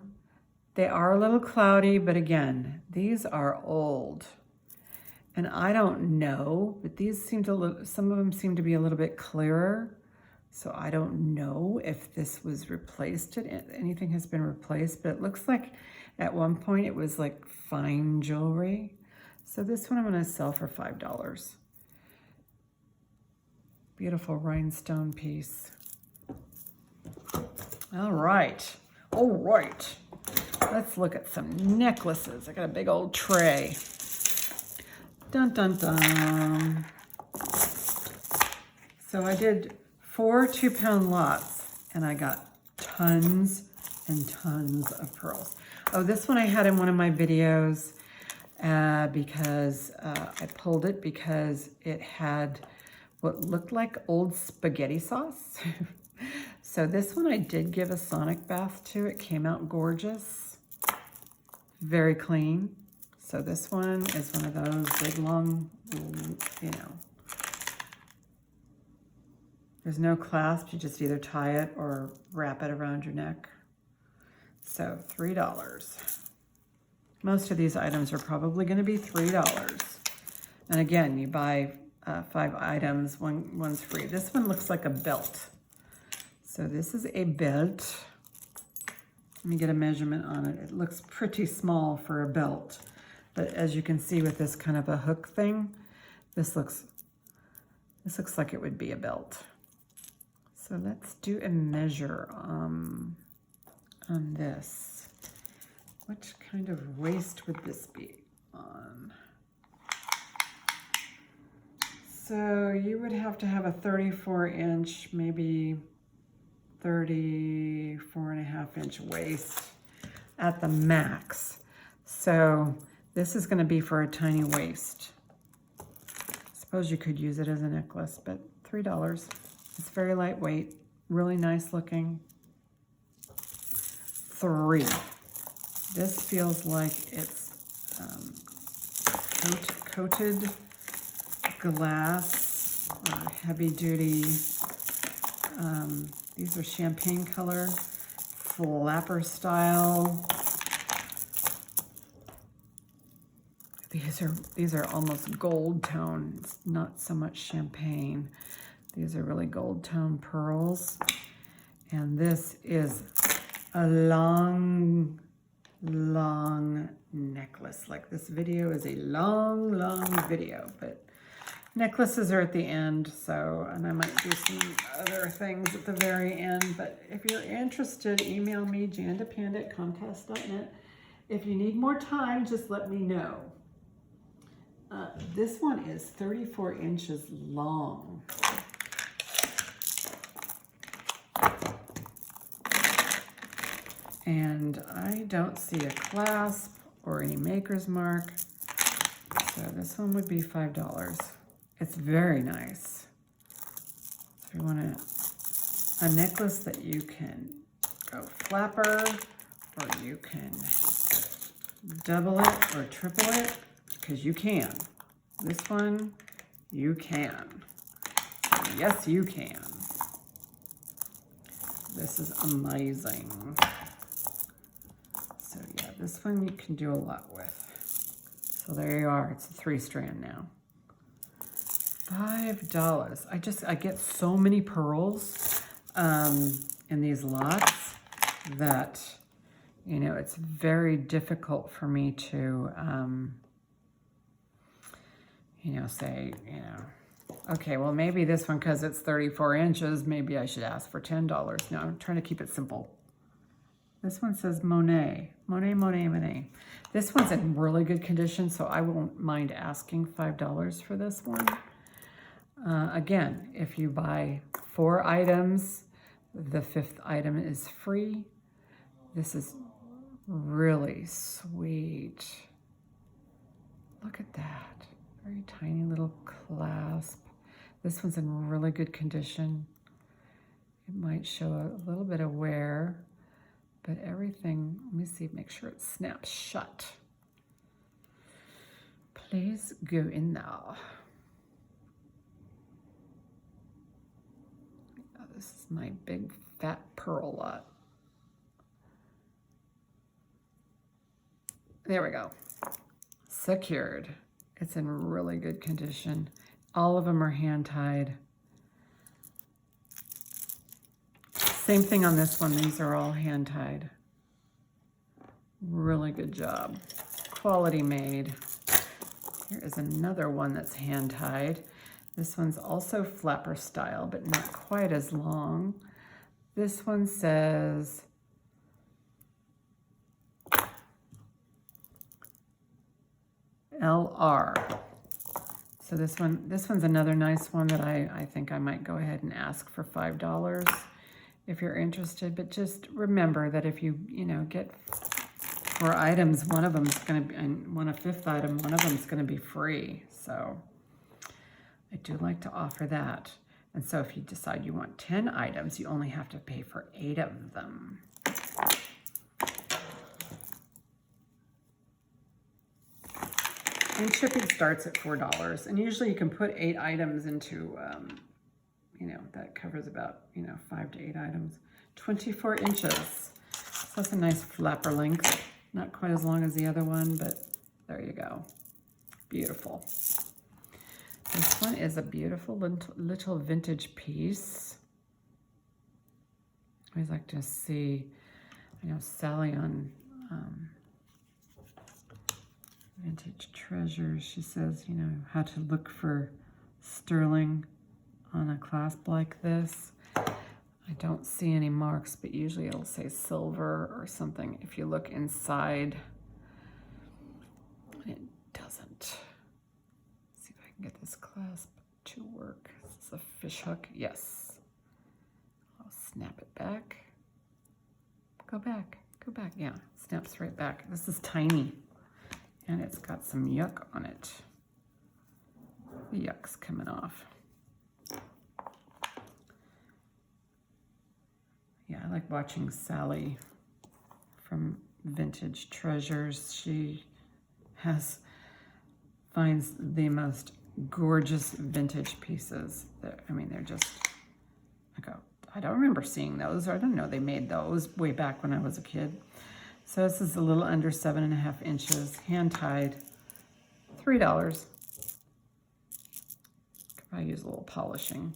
They are a little cloudy, but again, these are old. And I don't know, but these seem to, some of them seem to be a little bit clearer. So I don't know if this was replaced, anything has been replaced, but it looks like at one point it was like fine jewelry. So this one I'm gonna sell for $5. Beautiful rhinestone piece. All right. Let's look at some necklaces. I got a big old tray. Dun, dun, dun. So I did 4 2-pound lots and I got tons and tons of pearls. Oh, this one I had in one of my videos because I pulled it because it had what looked like old spaghetti sauce. So this one I did give a sonic bath to. It came out gorgeous, very clean. So this one is one of those big, long, you know, there's no clasp. You just either tie it or wrap it around your neck. So $3. Most of these items are probably going to be $3. And again, you buy 5 items, one's free. This one looks like a belt. So this is a belt. Let me get a measurement on it. It looks pretty small for a belt. But as you can see with this kind of a hook thing, this looks like it would be a belt. So let's do a measure on this. What kind of waist would this be on? So you would have to have a 34-inch, maybe 34.5-inch waist at the max. So this is going to be for a tiny waist. Suppose you could use it as a necklace, but $3. It's very lightweight, really nice looking. 3. This feels like it's coated glass or heavy duty. These are champagne color, flapper style. These are almost gold tone. It's not so much champagne. These are really gold tone pearls. And this is a long necklace. Like this video is a long video, but necklaces are at the end, so, and I might do some other things at the very end, but if you're interested, email me, jandapanda@comcast.net. If you need more time, just let me know. This one is 34 inches long. And I don't see a clasp or any maker's mark. So this one would be $5. It's very nice. If you want a necklace that you can go flapper, or you can double it or triple it, because you can. This one, you can. Yes, you can. This is amazing. So yeah, this one you can do a lot with. So there you are, it's a 3-strand now. $5. I get so many pearls in these lots that, you know, it's very difficult for me to, you know, say, you know, okay, well, maybe this one, because it's 34 inches, maybe I should ask for $10. No, I'm trying to keep it simple. This one says Monet. Monet. This one's in really good condition, so I won't mind asking $5 for this one. Again, if you buy 4 items, the 5th item is free. This is really sweet. Look at that. Very tiny little clasp. This one's in really good condition. It might show a little bit of wear, but everything, let me see, make sure it snaps shut. Please go in there. Oh, this is my big fat pearl lot. There we go. Secured. It's in really good condition. All of them are hand tied. Same thing on this one. These are all hand tied. Really good job. Quality made. Here is another one that's hand tied. This one's also flapper style, but not quite as long. This one says LR. So this one's another nice one that I think I might go ahead and ask for $5 if you're interested. But just remember that if you get 4 items, one of them's going to be, and a 5th item, one of them's going to be free. So I do like to offer that. And so if you decide you want 10 items, you only have to pay for 8 of them. And shipping starts at $4. And usually you can put 8 items into, that covers about, 5 to 8 items. 24 inches. So that's a nice flapper length. Not quite as long as the other one, but there you go. Beautiful. This one is a beautiful little vintage piece. I always like to see, Sally on Vintage Treasures. She says, how to look for sterling on a clasp like this. I don't see any marks, but usually it'll say silver or something if you look inside. It doesn't. See if I can get this clasp to work. This is a fish hook. Yes. I'll snap it back. Go back. Go back. Yeah, snaps right back. This is tiny. And it's got some yuck on it. The yuck's coming off. Yeah, I like watching Sally from Vintage Treasures. She finds the most gorgeous vintage pieces. They're just, I don't remember seeing those. I don't know they made those way back when I was a kid. So this is a little under 7.5 inches, hand tied, $3. Could probably use a little polishing.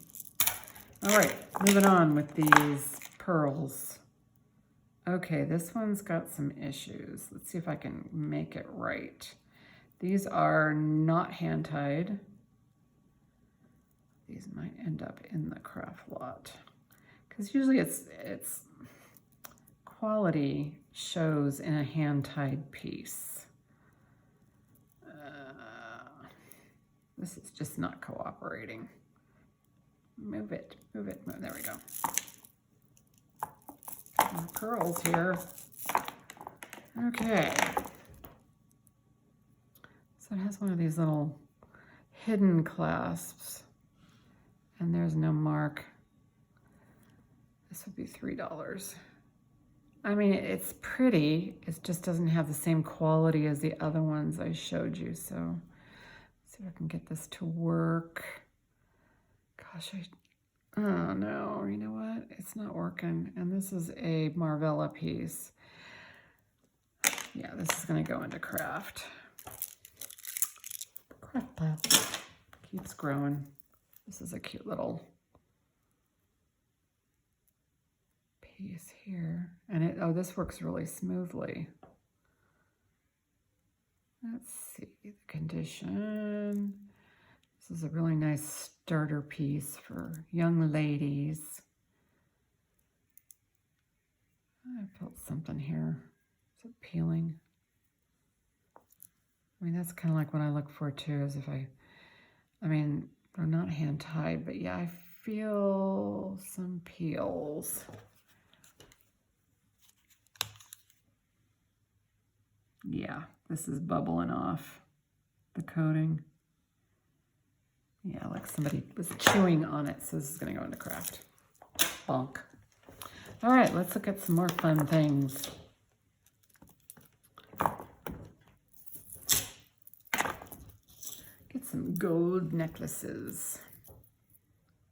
All right, moving on with these pearls. Okay, this one's got some issues. Let's see if I can make it right. These are not hand tied. These might end up in the craft lot. Because usually it's quality shows in a hand-tied piece. This is just not cooperating. Move it, move it, move. There we go. More pearls here. Okay. So it has one of these little hidden clasps, and there's no mark. This would be $3. I mean, it's pretty. It just doesn't have the same quality as the other ones I showed you. So let's see if I can get this to work. Gosh, oh no, you know what? It's not working. And this is a Marvella piece. Yeah, this is gonna go into craft. Craft pile keeps growing. This is a cute little piece here, and this works really smoothly. Let's see the condition. This is a really nice starter piece for young ladies. I felt something here. Is it peeling? I mean, that's kind of like what I look for too, is if I mean, they're not hand tied, but yeah, I feel some peels. Yeah, this is bubbling off the coating. Yeah, like somebody was chewing on it, so this is gonna go into craft. Bonk. All right, let's look at some more fun things. Get some gold necklaces.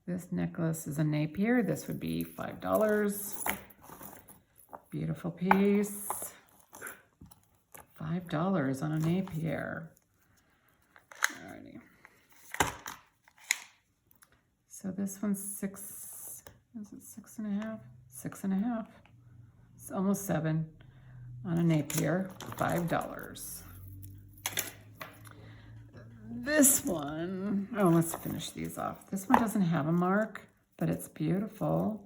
This necklace is a Napier. This would be $5. Beautiful piece. $5 on a Napier. Alrighty. So this one's is it 6.5? 6.5. It's almost 7 on a Napier, $5. This one, oh, let's finish these off. This one doesn't have a mark, but it's beautiful.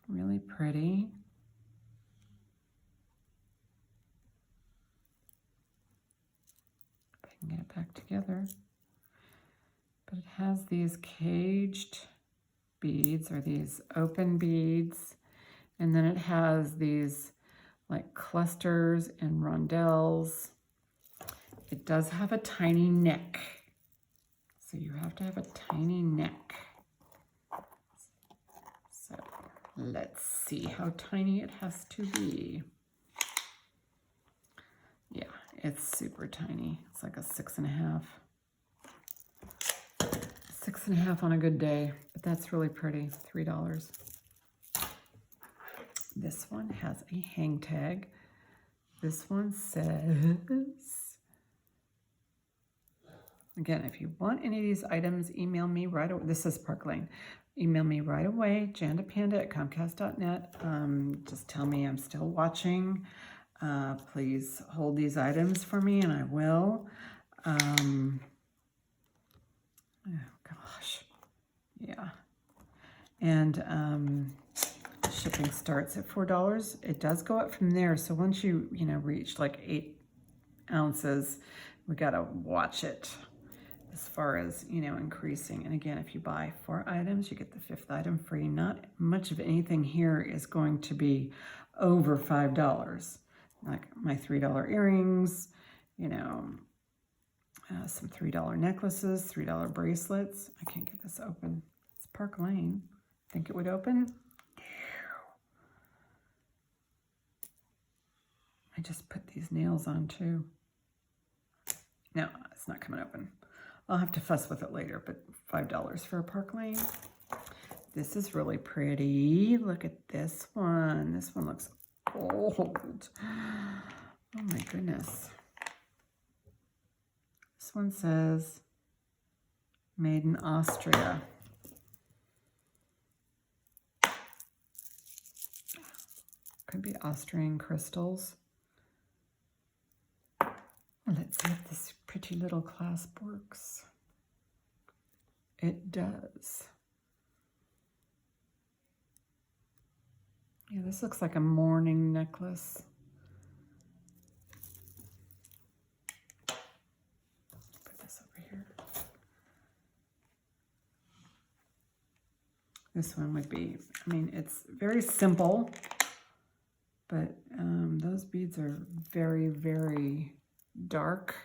Really pretty. If I can get it back together. But it has these caged beads, or these open beads, and then it has these like clusters and rondelles. It does have a tiny neck, so you have to have a tiny neck. So let's see how tiny it has to be. Yeah, it's super tiny. It's like a 6.5. 6.5 on a good day, but that's really pretty. $3. This one has a hang tag. This one says, again, if you want any of these items, email me right away. This is Park Lane. Email me right away, jandapanda@comcast.net. Just tell me I'm still watching. Please hold these items for me, and I will. Oh, gosh. Yeah. And shipping starts at $4. It does go up from there. So once you reach like 8 ounces, we got to watch it as far as, increasing. And again, if you buy 4 items, you get the 5th item free. Not much of anything here is going to be over $5. Like my $3 earrings, some $3 necklaces, $3 bracelets. I can't get this open. It's Park Lane. Think it would open? I just put these nails on too. No, it's not coming open. I'll have to fuss with it later, but $5 for a Park Lane. This is really pretty. Look at this one. This one looks old. Oh my goodness. This one says made in Austria. Could be Austrian crystals. Let's see if this pretty little clasp works. It does. Yeah, this looks like a morning necklace. Put this over here. This one would be, it's very simple, but those beads are very, very dark.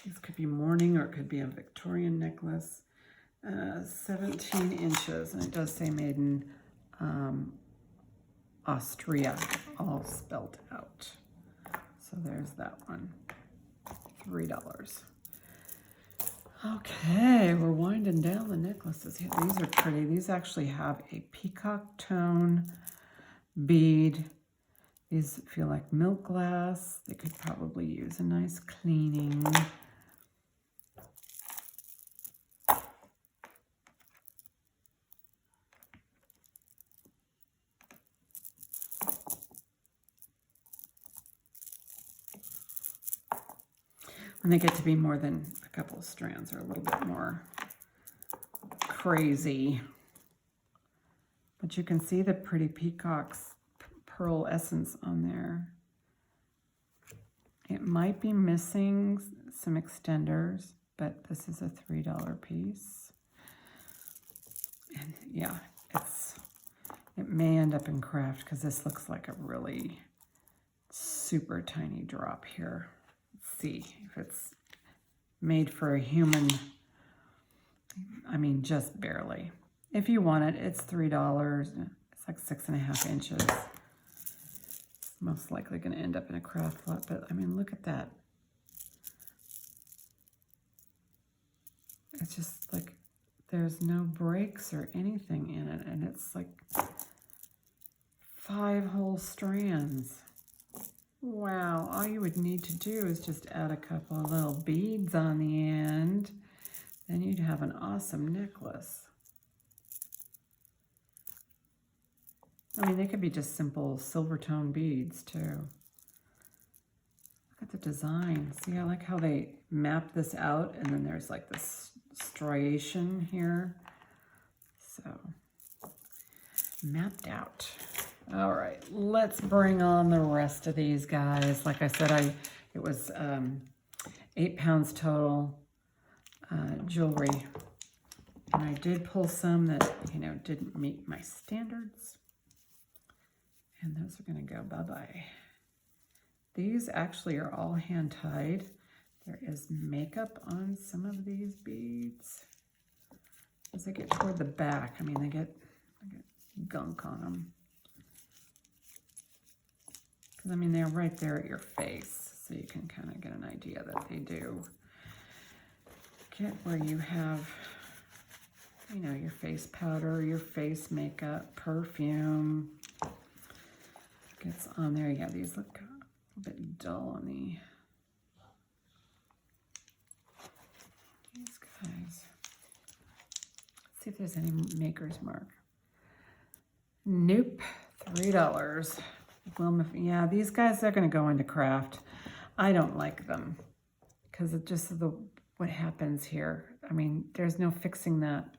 This could be morning, or it could be a Victorian necklace. 17 inches, and it does say made in Austria, all spelled out. So there's that one, $3. Okay, we're winding down the necklaces here. These are pretty. These actually have a peacock tone bead. These feel like milk glass. They could probably use a nice cleaning. When they get to be more than a couple of strands, or a little bit more crazy. But you can see the pretty peacock's pearl essence on there. It might be missing some extenders, but this is a $3 piece. And yeah, it may end up in craft, because this looks like a really super tiny drop here. Let's see if it's made for a human. Just barely. If you want it, it's $3. like 6.5 inches. It's most likely going to end up in a craft lot, but I mean, look at that. It's just like there's no breaks or anything in it, and it's like 5 whole strands. Wow, all you would need to do is just add a couple of little beads on the end, then you'd have an awesome necklace. I mean, they could be just simple silver tone beads too. Look at the design. See, I like how they map this out, and then there's like this striation here. So, mapped out. All right, let's bring on the rest of these guys. Like I said, it was 8 pounds total jewelry. And I did pull some that, you know, didn't meet my standards. And those are gonna go bye-bye. These actually are all hand-tied. There is makeup on some of these beads. As they get toward the back, I mean, they get gunk on them. Because, I mean, they're right there at your face, so you can kind of get an idea that they do get where you have, you know, your face powder, your face makeup, perfume. Gets on there. Yeah, these look a bit dull on these guys. Let's see if there's any maker's mark. Nope, $3. Well, yeah, these guys are going to go into craft. I don't like them because it just what happens here. I mean, there's no fixing that.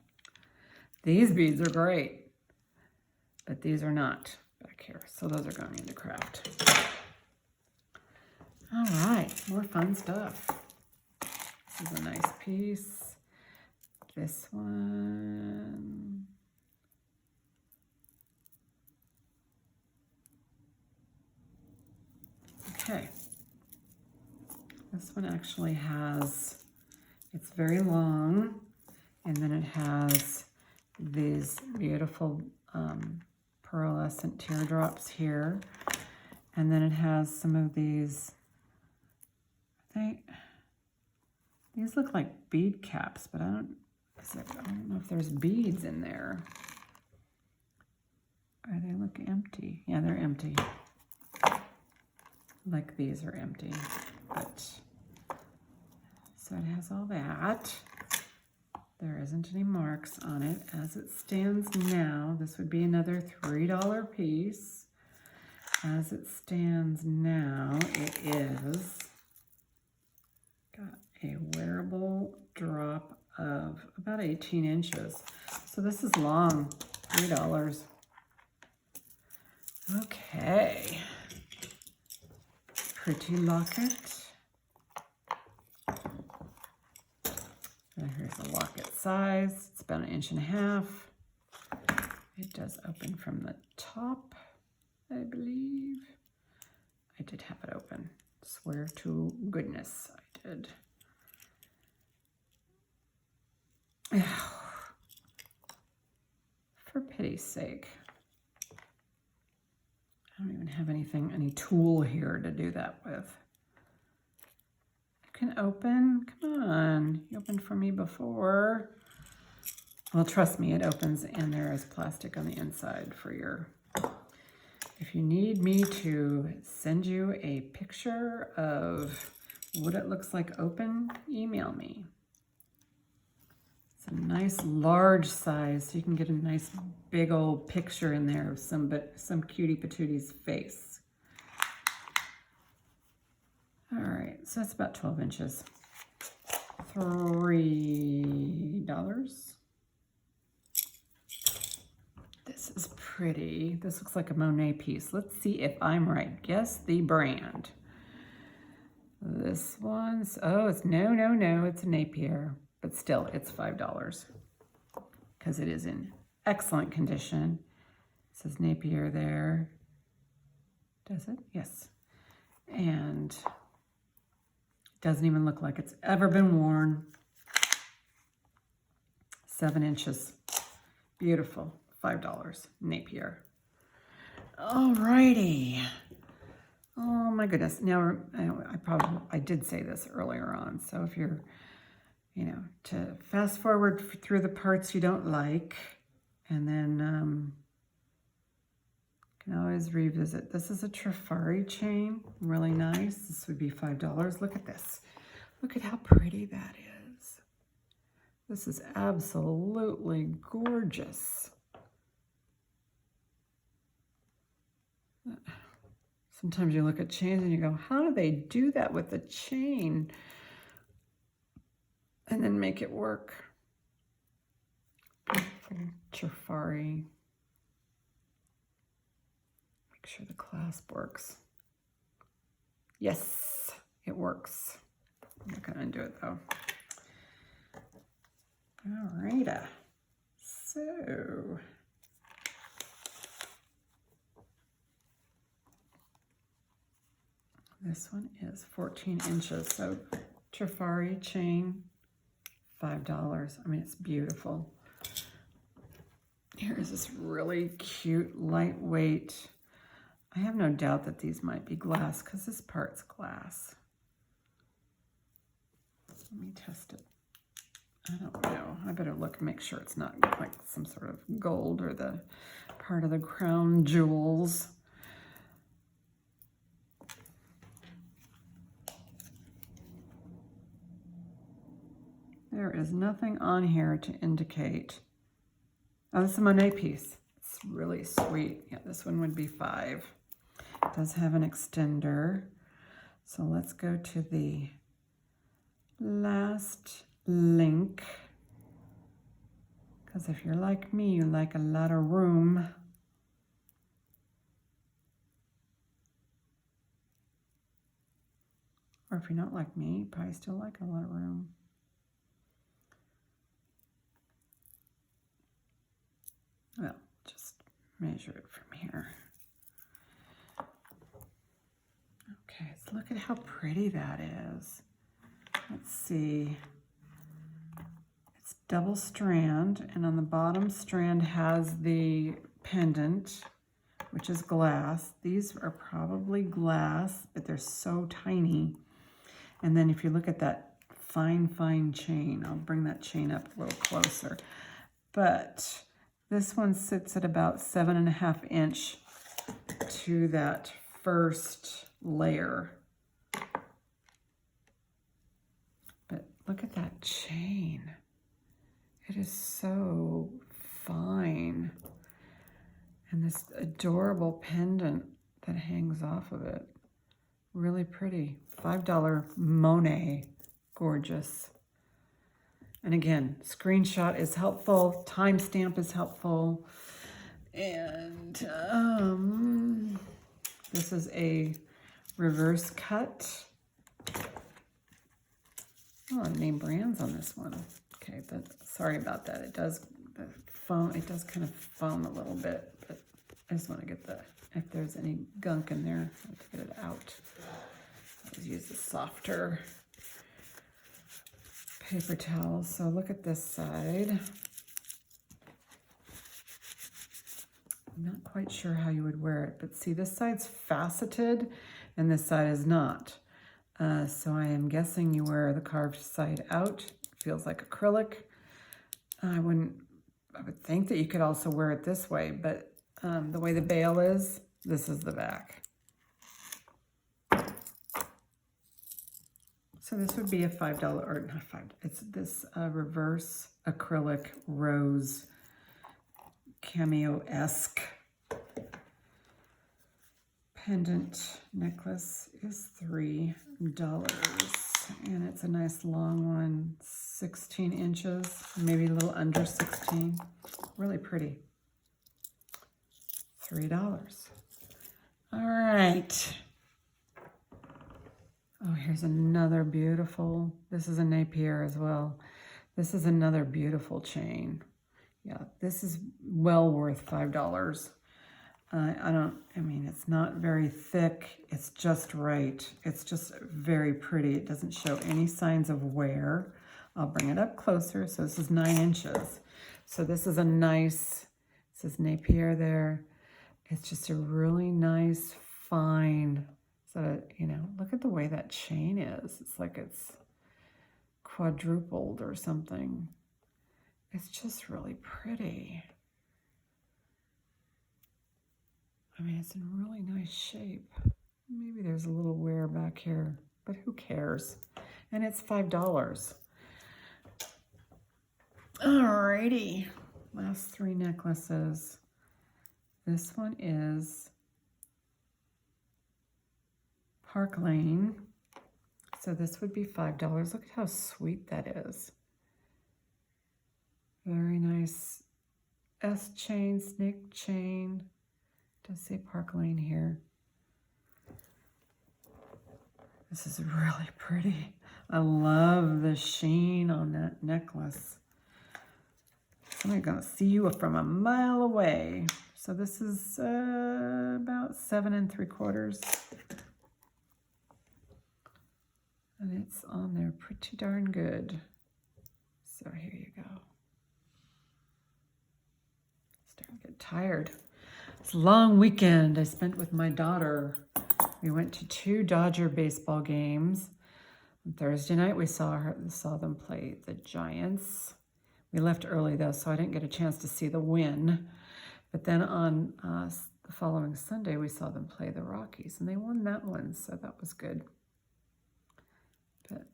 These beads are great, but these are not back here. So those are going into craft. All right, more fun stuff. This is a nice piece. This one. Okay. This one actually has, it's very long, and then it has these beautiful pearlescent teardrops here. And then it has some of these, these look like bead caps, but I don't know if there's beads in there. Or they look empty. Yeah, they're empty. Like these are empty, but so it has all that. There isn't any marks on it as it stands now. This would be another $3 piece. As it stands now, it is got a wearable drop of about 18 inches. So this is long, $3. Okay. Pretty locket. And here's a locket size. It's about 1.5 inches. It does open from the top, I believe. I did have it open. Swear to goodness, I did. For pity's sake. I don't even have any tool here to do that with. You can open, come on. You opened for me before. Well, trust me, it opens and there is plastic on the inside for your, if you need me to send you a picture of what it looks like open, email me. It's a nice large size, so you can get a nice big old picture in there of some cutie patooty's face. All right, so that's about 12 inches. $3. This is pretty. This looks like a Monet piece. Let's see if I'm right. Guess the brand. This one's, oh, it's no, it's a Napier. But still, it's $5 because it is in excellent condition. It says Napier there. Does it? Yes. And it doesn't even look like it's ever been worn. 7 inches. Beautiful. $5. Napier. Alrighty. Oh my goodness. Now, I did say this earlier on. So if you're, to fast forward through the parts you don't like, and then can always revisit. This is a Trifari chain, really nice. This would be $5. Look at this. Look at how pretty that is. This is absolutely gorgeous. Sometimes you look at chains and you go, how do they do that with the chain? And then make it work. Trifari. Make sure the clasp works. Yes, it works. I'm not gonna undo it though. All right. So this one is 14 inches. So Trifari chain, $5. I mean, it's beautiful. Here is this really cute, lightweight. I have no doubt that these might be glass because this part's glass. Let me test it. I don't know. I better look and make sure it's not like some sort of gold or the part of the crown jewels. There is nothing on here to indicate. Oh, this is a Monet piece. It's really sweet. Yeah, this one would be $5. It does have an extender. So let's go to the last link. Because if you're like me, you like a lot of room. Or if you're not like me, you probably still like a lot of room. Well, just measure it from here. Okay, so look at how pretty that is. Let's see. It's double strand, and on the bottom strand has the pendant, which is glass. These are probably glass, but they're so tiny. And then if you look at that fine, fine chain, I'll bring that chain up a little closer. But this one sits at about 7.5 inch to that first layer. But look at that chain. It is so fine. And this adorable pendant that hangs off of it. Really pretty. $5 Monet. Gorgeous. And again, screenshot is helpful. Timestamp is helpful. And this is a reverse cut. Oh, name brands on this one. Okay, but sorry about that. It does foam. It does kind of foam a little bit, but I just want to get if there's any gunk in there, I have to get it out. I'll use a softer paper towel. So look at this side. I'm not quite sure how you would wear it, but see, this side's faceted and this side is not. So I am guessing you wear the carved side out. It feels like acrylic. I would think that you could also wear it this way, but the way the bail is, this is the back. So this would be a $5, or not $5, it's this reverse acrylic rose cameo-esque pendant necklace is $3, and it's a nice long one, 16 inches, maybe a little under 16, really pretty. $3. All right. Oh, here's another beautiful, this is a Napier as well. This is another beautiful chain. Yeah, this is well worth $5. I mean, it's not very thick. It's just right. It's just very pretty. It doesn't show any signs of wear. I'll bring it up closer. So this is 9 inches. So this is a nice, it says Napier there. It's just a really nice, fine, so, you know, look at the way that chain is. It's like it's quadrupled or something. It's just really pretty. I mean, it's in really nice shape. Maybe there's a little wear back here, but who cares? And it's $5. Alrighty, last 3 necklaces. This one is Park Lane. So this would be $5. Look at how sweet that is. Very nice S chain, snake chain. Does say Park Lane here. This is really pretty. I love the sheen on that necklace. I'm gonna see you from a mile away. So this is about 7 3/4. And it's on there pretty darn good. So here you go. Starting to get tired. It's a long weekend I spent with my daughter. We went to 2 Dodger baseball games. On Thursday night we saw them play the Giants. We left early though, so I didn't get a chance to see the win. But then on the following Sunday we saw them play the Rockies, and they won that one, so that was good. But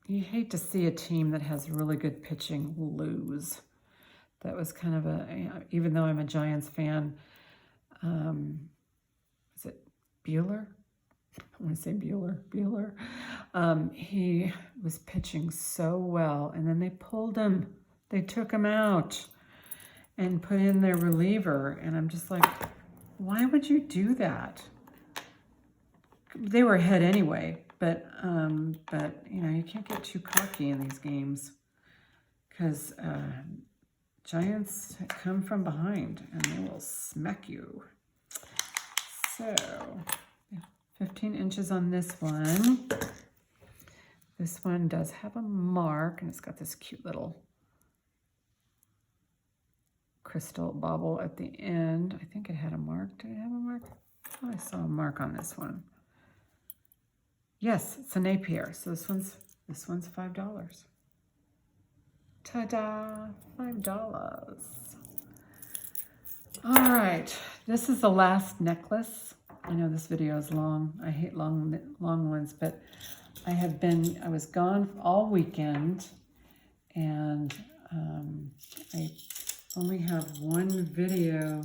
you hate to see a team that has really good pitching lose. That was kind of even though I'm a Giants fan, is it Bueller? I want to say Bueller. He was pitching so well, and then they pulled him. They took him out and put in their reliever, and I'm just like, why would you do that? They were ahead anyway, but you know, you can't get too cocky in these games, because Giants come from behind and they will smack you. So 15 inches on this one. This one does have a mark, and it's got this cute little crystal bauble at the end. I think it had a mark. Did it have a mark? Oh, I saw a mark on this one. Yes, it's a Napier. So this one's $5. Ta-da! $5. All right, this is the last necklace. I know this video is long. I hate long ones, but I was gone all weekend, and I only have one video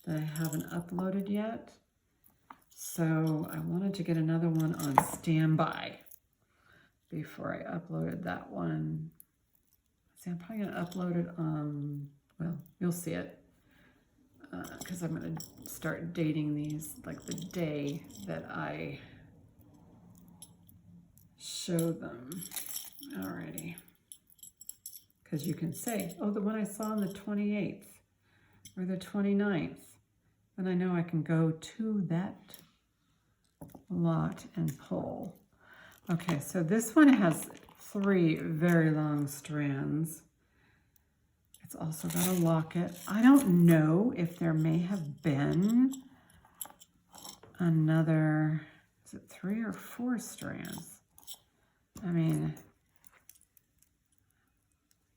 that I haven't uploaded yet. So I wanted to get another one on standby before I uploaded that one. See, I'm probably gonna upload it on, well, you'll see it, because I'm gonna start dating these like the day that I show them. Alrighty. Because you can say, oh, the one I saw on the 28th or the 29th, then I know I can go to that lot and pull. Okay, so this one has 3 very long strands. It's also got a locket. I don't know if there may have been another, is it 3 or 4 strands? I mean,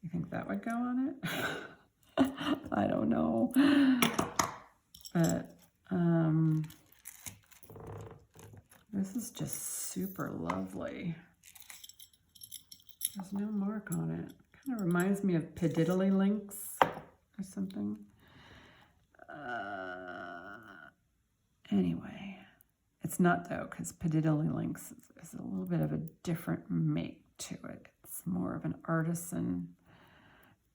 you think that would go on it? I don't know. But this is just super lovely. There's no mark on it. Kind of reminds me of Pididdly Links or something. Anyway, it's not though, because Pididdly Links is a little bit of a different make to it. It's more of an artisan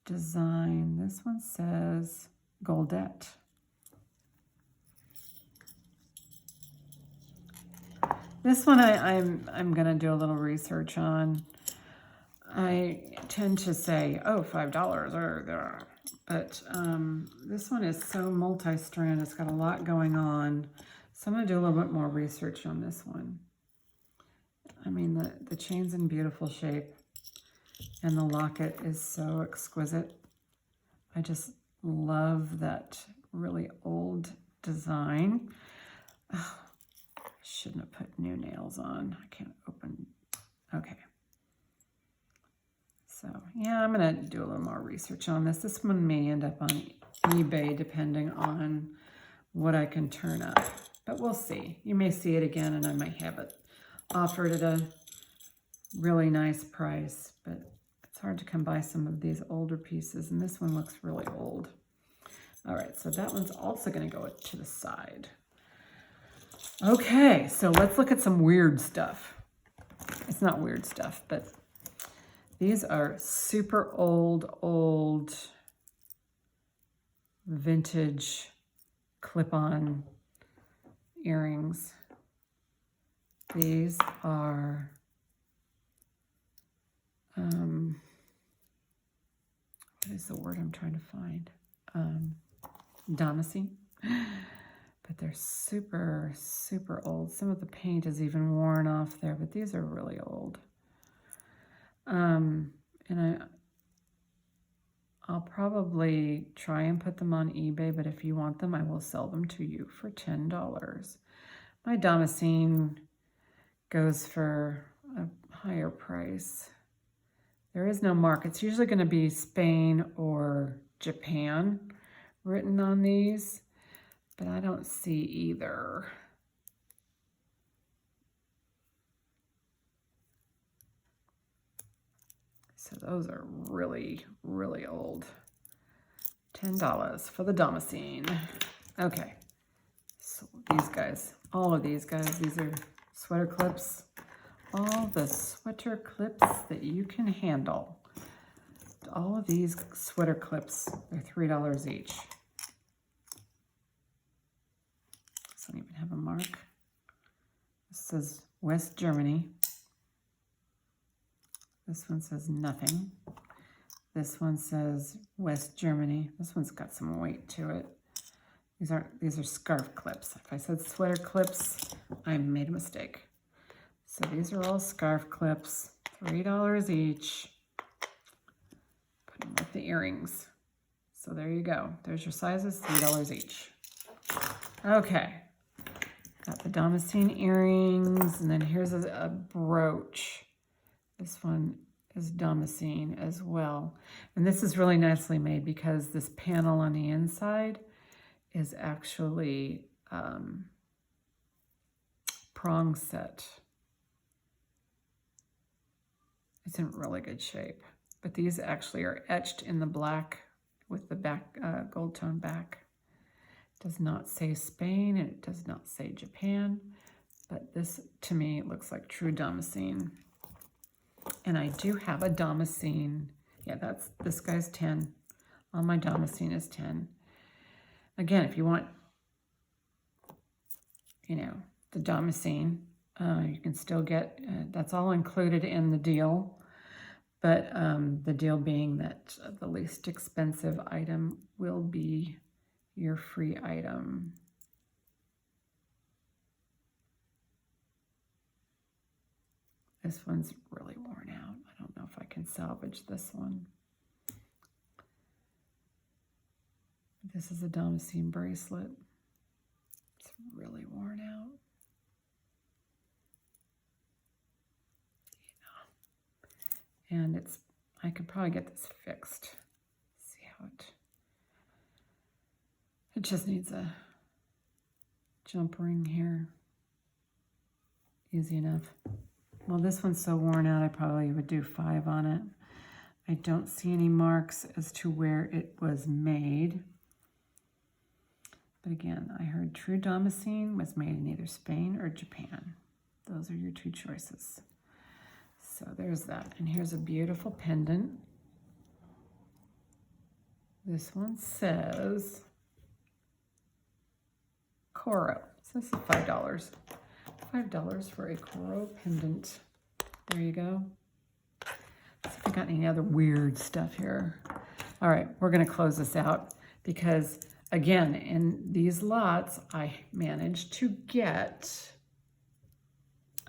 design. This one says Goldette. This one I'm gonna do a little research on. I tend to say, oh, $5 or there, but this one is so multi-strand. It's got a lot going on, so I'm gonna do a little bit more research on this one. I mean, the chain's in beautiful shape, and the locket is so exquisite. I just love that really old design. Oh, I shouldn't have put new nails on. I can't open. Okay. So yeah, I'm gonna do a little more research on this. This one may end up on eBay depending on what I can turn up, but we'll see. You may see it again and I might have it offered at a really nice price, but it's hard to come by some of these older pieces, and this one looks really old. All right, so that one's also gonna go to the side. Okay, so let's look at some weird stuff. It's not weird stuff, but these are super old vintage clip-on earrings. These are what is the word I'm trying to find? Damascene. But they're super old. Some of the paint is even worn off there, but these are really old. And I'll probably try and put them on eBay, but if you want them, I will sell them to you for $10. My Damascene goes for a higher price. There is no mark. It's usually going to be Spain or Japan written on these, but I don't see either. So those are really old. $10 for the Damascene. Okay, so these guys, all of these guys, these are sweater clips. All the sweater clips that you can handle. All of these sweater clips, they're $3 each. This don't even have a mark. This says West Germany. This one says nothing. This one says West Germany. This one's got some weight to it. These are scarf clips. If I said sweater clips, I made a mistake. So these are all scarf clips, $3 each. Put them with the earrings. So there you go. There's your sizes, $3 each. Okay, got the Damascene earrings, and then here's a brooch. This one is Damascene as well. And this is really nicely made because this panel on the inside is actually prong set. It's in really good shape. But these actually are etched in the black with the back gold tone back. It does not say Spain and it does not say Japan. But this, to me, looks like true Damascene. And I do have a Damascene. Yeah, this guy's 10. On my Damascene is 10. Again, if you want, the Damascene, you can still get, that's all included in the deal. But the deal being that the least expensive item will be your free item. This one's really worn out. I don't know if I can salvage this one. This is a Damascene bracelet. It's really worn out. And I could probably get this fixed. See how it just needs a jump ring here. Easy enough. Well, this one's so worn out, I probably would do 5 on it. I don't see any marks as to where it was made. But again, I heard true Damascene was made in either Spain or Japan. Those are your 2 choices. So there's that. And here's a beautiful pendant. This one says Coro. So this is $5. $5 for a Coro pendant. There you go. Let's see if I got any other weird stuff here. All right, we're going to close this out because, again, in these lots, I managed to get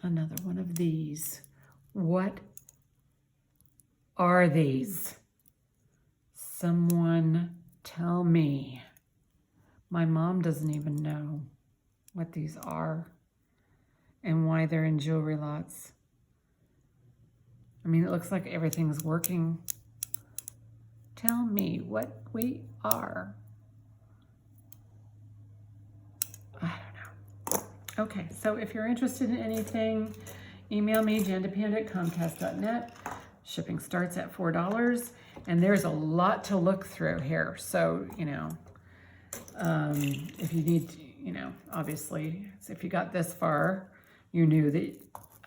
another one of these. What are these? Someone tell me. My mom doesn't even know what these are and why they're in jewelry lots. I mean, it looks like everything's working. Tell me what we are. I don't know. Okay, so if you're interested in anything, email me, jandapanda@comcast.net. Shipping starts at $4, and there's a lot to look through here. So, you know, if you need, you know, obviously, if you got this far, you knew that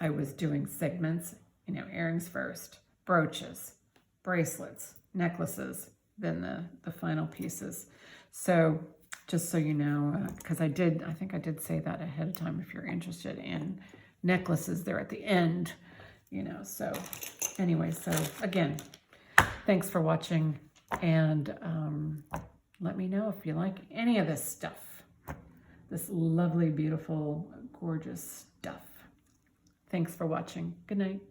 I was doing segments, you know, earrings first, brooches, bracelets, necklaces, then the final pieces. So just so you know, because I think I did say that ahead of time, if you're interested in necklaces, they're at the end, you know. So anyway, so again, thanks for watching, and let me know if you like any of this stuff, this lovely, beautiful, gorgeous stuff. Thanks for watching. Good night.